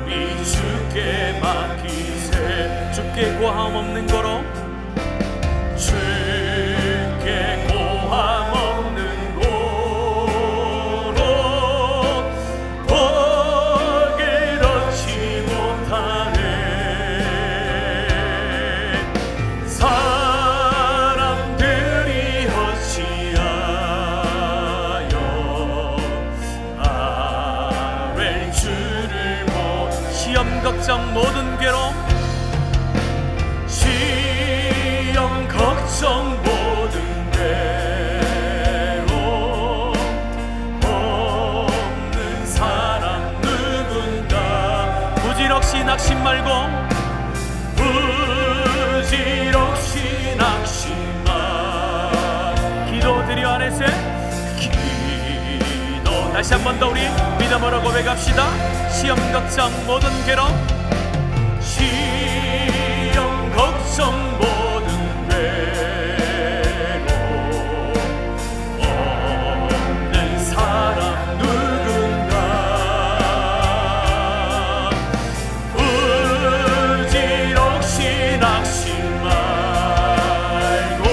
우리 주께 맡기세. 주께 고함 없는 거로, 주께 고함 없는 거로 복을 얻지 못하네. 사람들이 어찌하여 아랠 줄을 못. 시험 걱정 모든 괴로움, 시험 걱정 모든 괴로움 없는 사람 누군가. 부질없이 낙심 말고, 부질없이 낙심 마. 기도드려 안에서 기도. 다시 한 번 더 우리 믿음으로 고백합시다. 시험 걱정 모든 괴로움, 시험 걱정 모든 괴로움 없는 사람 누군가. 부질없이 낙심 말고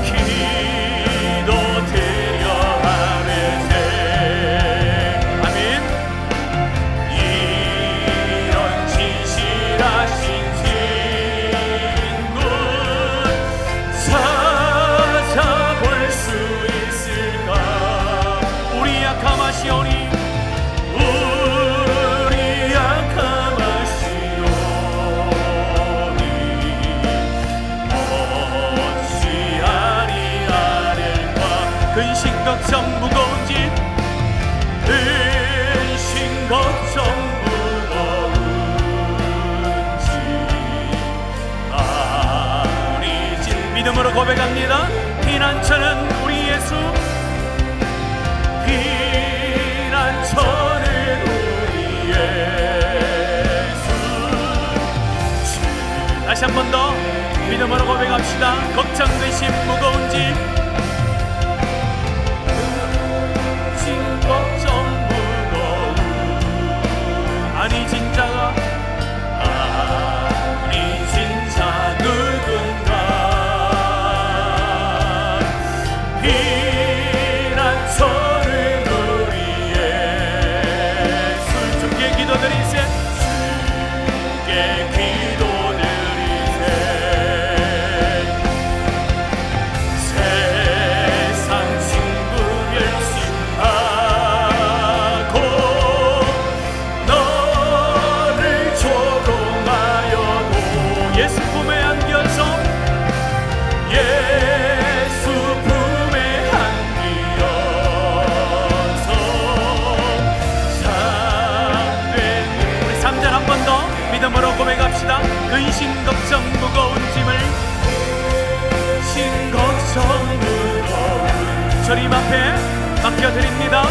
기도드려 하면서. 아멘. 이런 진실하신 친구 찾아볼 수 있을까? 우리 약함하시오니, 우리 약함하시오니 어찌하리 아랠까? 근심 걱정 무거운지, 근심 걱정 무거운지 아니진 믿음으로 고백합니다. 피난처는 우리 예수, 피난처는 우리 예수. 다시 한 번 더 믿음으로 고백합시다. 걱정 근심 무거운지, 근심 걱정 무거운 아니진 자가, 아니진 자 누군가. 피난처는 우리 예수. 주께 기도드리세. 주께 기도드리세. 합시다. 근심 걱정 무거운 짐을 신 걱정 무거운 주님 앞에 맡겨드립니다.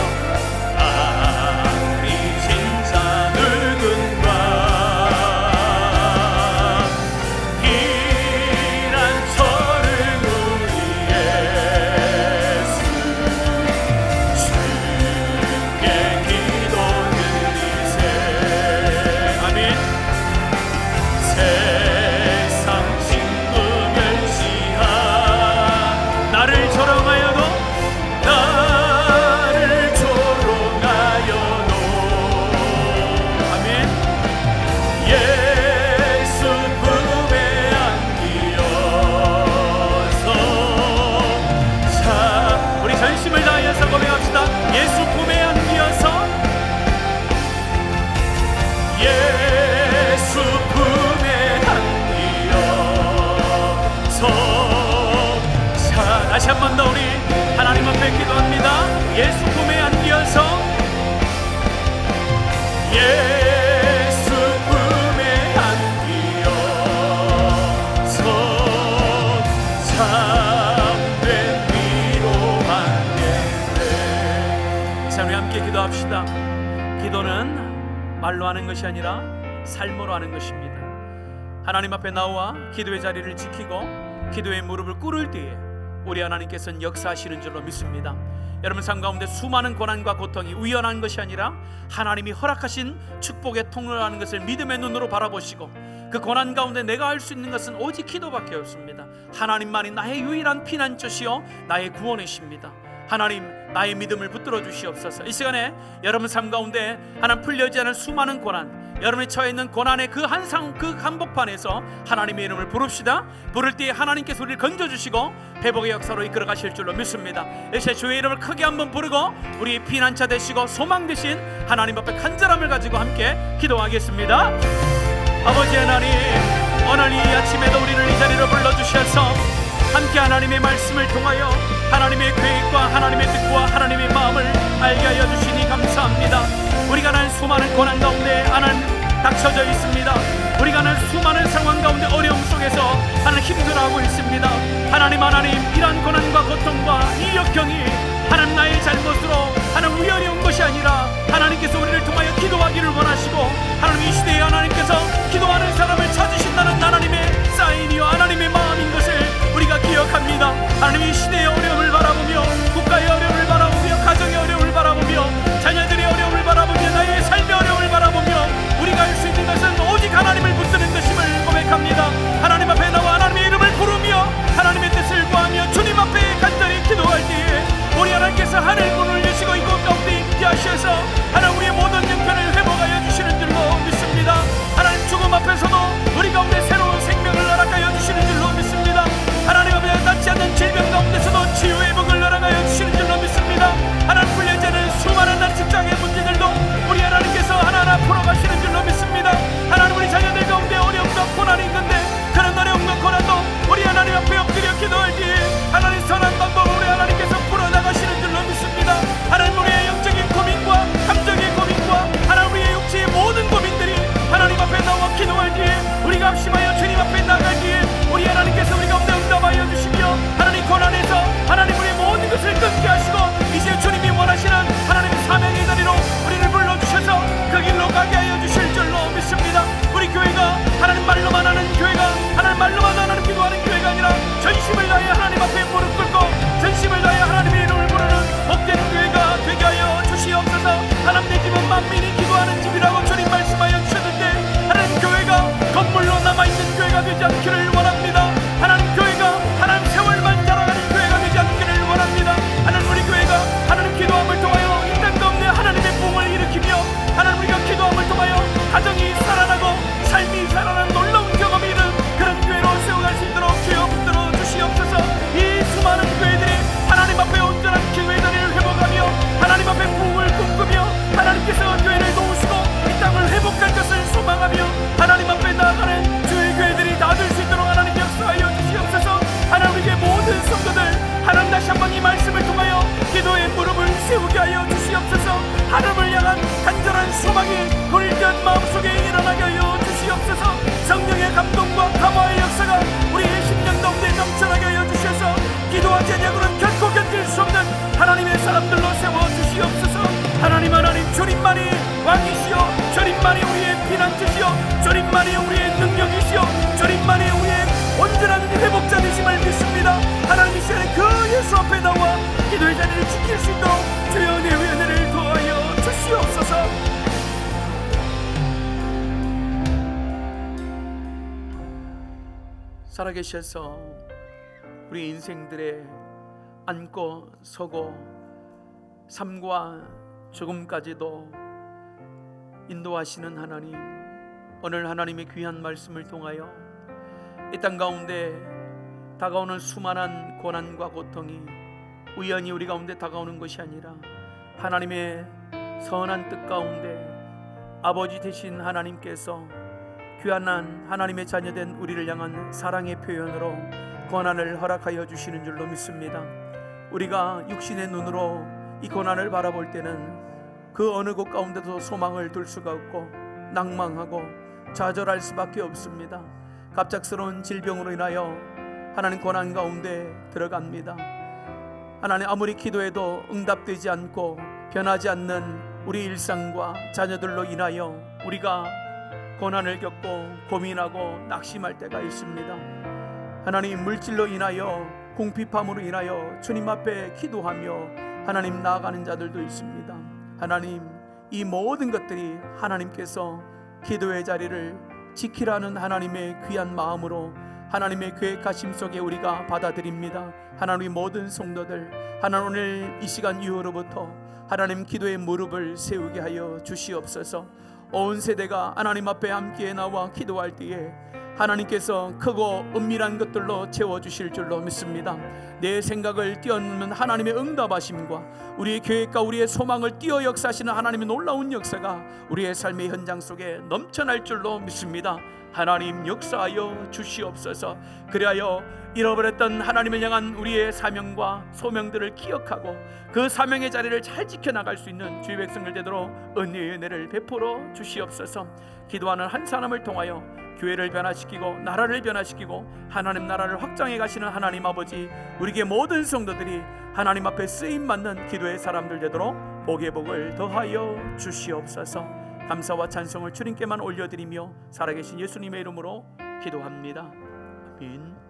다시 한 번 더 우리 하나님 앞에 기도합니다. 예수 품에 안기어서 예수 품에 안기어서 참된 위로 받겠네. 자, 우리 함께 기도합시다. 기도는 말로 하는 것이 아니라 삶으로 하는 것입니다. 하나님 앞에 나와 기도의 자리를 지키고 기도의 무릎을 꿇을 때에 우리 하나님께서는 역사하시는 줄로 믿습니다. 여러분 삶 가운데 수많은 고난과 고통이 우연한 것이 아니라 하나님이 허락하신 축복의 통로라는 것을 믿음의 눈으로 바라보시고 그 고난 가운데 내가 할 수 있는 것은 오직 기도밖에 없습니다. 하나님만이 나의 유일한 피난처시요 나의 구원이십니다. 하나님, 나의 믿음을 붙들어 주시옵소서. 이 시간에 여러분 삶 가운데 하나님 풀려지 않은 수많은 고난, 여러분이 처해 있는 고난의 그 한복판에서 하나님의 이름을 부릅시다. 부를 때에 하나님께서 우리를 건져주시고 회복의 역사로 이끌어 가실 줄로 믿습니다. 이제 주의 이름을 크게 한번 부르고 우리 피난처 되시고 소망 되신 하나님 앞에 간절함을 가지고 함께 기도하겠습니다. 아버지 하나님, 오늘 이 아침에도 우리를 이 자리로 불러주셔서 함께 하나님의 말씀을 통하여 하나님의 계획과 하나님의 뜻과 하나님의 마음을 알게 하여 주시니 감사합니다. 우리가 난 수많은 고난 가운데 하나님 닥쳐져 있습니다. 우리가 난 수많은 상황 가운데 어려움 속에서 하나님 힘들어하고 있습니다. 하나님 이러한 고난과 고통과 이 역경이 하나님 나의 잘못으로 하나님 우연히 온 것이 아니라 하나님께서 우리를 통하여 기도하기를 원하시고 하나님 이 시대에 하나님께서 기도하는 사람을 찾으신다는 하나님의 사인이요 하나님의 마음인 것을 우리가 기억합니다. 하나님 이 시대의 어려움을 바라보며 국가의 어려움을 바라보며 가정의 어려움을 바라보며 자녀들의 어려움을 바라보며 나의 삶의 어려움을 바라보며 우리가 할 수 있는 것은 오직 하나님을 붙드는 것임을 고백합니다. 하나님 앞에 나와 하나님의 이름을 부르며 하나님의 뜻을 구하며 주님 앞에 간절히 기도할 때에 우리 하나님께서 하늘 문을 여시고 이곳 가운데 있게 하셔서 하나님 우리의 모든 형편을 회복하여 주시는 줄로 믿습니다. 하나님 죽음 앞에서도 우리 가운데 새로운 생명을 허락하여 주시는 줄로 믿습니다. 하나님 앞에 낫지 않는 질병 가운데서도 치유 회복을 허락하여 주시는 줄로 믿습니다. 하나님 풀려지는 수많은 날 직장의 문제들도 우리 하나님께서 하나하나 풀어가시는 줄로 믿습니다. 하나님 우리 자녀들 가운데 어려움과 고난이 있는데 그런 어려움과 고난도 우리 하나님 앞에 엎드려 기도할 때에 하나님 선한 방법을 우리 하나님께서 풀어나가시는 줄로 믿습니다. 하나님 우리의 영적인 고민과 감정의 고민과 하나님 우리의 육체의 모든 고민들이 하나님 앞에 나와 기도할 때에 우리가 합심하여 주님 앞에 나갈 때에 우리 하나님께서 우리 가운데 응답하여 주시며 하나님 고난에서 하나님 우리의 모든 것을 끊게 하시고 이제 주님이 원하시는 하나님의 사명의 자리로 우리를 불러주셔서 그 길로 가게 하여 주실 줄로 믿습니다. 우리 교회가 하나님 말로만 하는 교회가 하나님 말로만 하는 기도하는 교회가 아니라 전심을 다해 하나님 앞에 무릎 꿇고 전심을 다해 하나님의 이름을 부르는 복된 교회가 되게 하여 주시옵소서. 하나님 내 집은 만민이 기도하는 집이라고 주님 말씀하여 주셨는데 하나님 교회가 건물로 남아있는 교회가 되지 않기를 원합니다. 하나님 교회가 하나님 세월만 자라가는 교회가 되지 않기를 원합니다. 하나님 우리 교회가 하나님 기도함을 통하여 이 땅 가운데 하나님의 부흥을 일으키며 하나님 우리가 기도함을 통하여 가정이 살아나고 삶이 살아나는 놀라운 경험이 있는 그런 교회로 세워갈 수 있도록 주여 붙들어 주시옵소서. 이 수많은 교회들이 하나님 앞에 온전한 기도의 자리를 회복하며 하나님 앞에 부흥을 꿈꾸며 하나님께서 교회를 도우시고 이 땅을 회복할 것을 소망하며 하나님 앞에 나아가는 주의 교회들이 다 될 수 있도록 하나님 역사하여 주시옵소서. 하나님 우리의 모든 성도들 하나님 다시 한번 이 말씀을 통하여 기도의 무릎을 세우게 하여 주시옵소서. 하나님을 향한 간절한 소망이 불전 마음속에 일어나게 하여 주시옵소서. 성령 주님만이 우리의 능력이시여 주님만이 우리의 온전한 회복자 되심을 믿습니다. 하나님 이 시간에 그 예수 앞에 나와 기도의 자리를 지킬 수 있도록 주여 내 은혜를 더하여 주시옵소서. 살아계셔서 우리 인생들의 앉고 서고 삶과 죽음까지도 인도하시는 하나님, 오늘 하나님의 귀한 말씀을 통하여 이 땅 가운데 다가오는 수많은 고난과 고통이 우연히 우리 가운데 다가오는 것이 아니라 하나님의 선한 뜻 가운데 아버지 되신 하나님께서 귀한 하나님의 자녀된 우리를 향한 사랑의 표현으로 고난을 허락하여 주시는 줄로 믿습니다. 우리가 육신의 눈으로 이 고난을 바라볼 때는 그 어느 곳 가운데도 소망을 둘 수가 없고 낭망하고 좌절할 수밖에 없습니다. 갑작스러운 질병으로 인하여 하나님 고난 가운데 들어갑니다. 하나님 아무리 기도해도 응답되지 않고 변하지 않는 우리 일상과 자녀들로 인하여 우리가 고난을 겪고 고민하고 낙심할 때가 있습니다. 하나님 물질로 인하여 궁핍함으로 인하여 주님 앞에 기도하며 하나님 나아가는 자들도 있습니다. 하나님 이 모든 것들이 하나님께서 기도의 자리를 지키라는 하나님의 귀한 마음으로 하나님의 계획하심 속에 우리가 받아들입니다. 하나님의 모든 성도들 하나님 오늘 이 시간 이후로부터 하나님 기도의 무릎을 세우게 하여 주시옵소서. 온 세대가 하나님 앞에 함께 나와 기도할 때에 하나님께서 크고 은밀한 것들로 채워주실 줄로 믿습니다. 내 생각을 뛰어넘는 하나님의 응답하심과 우리의 계획과 우리의 소망을 뛰어 역사하시는 하나님의 놀라운 역사가 우리의 삶의 현장 속에 넘쳐날 줄로 믿습니다. 하나님 역사하여 주시옵소서. 그리하여 잃어버렸던 하나님을 향한 우리의 사명과 소명들을 기억하고 그 사명의 자리를 잘 지켜나갈 수 있는 주의 백성들 되도록 은혜의 은혜를 베풀어 주시옵소서. 기도하는 한 사람을 통하여 교회를 변화시키고 나라를 변화시키고 하나님 나라를 확장해 가시는 하나님 아버지, 우리에게 모든 성도들이 하나님 앞에 쓰임받는 기도의 사람들 되도록 복의 복을 더하여 주시옵소서. 감사와 찬송을 주님께만 올려드리며 살아계신 예수님의 이름으로 기도합니다. 아멘.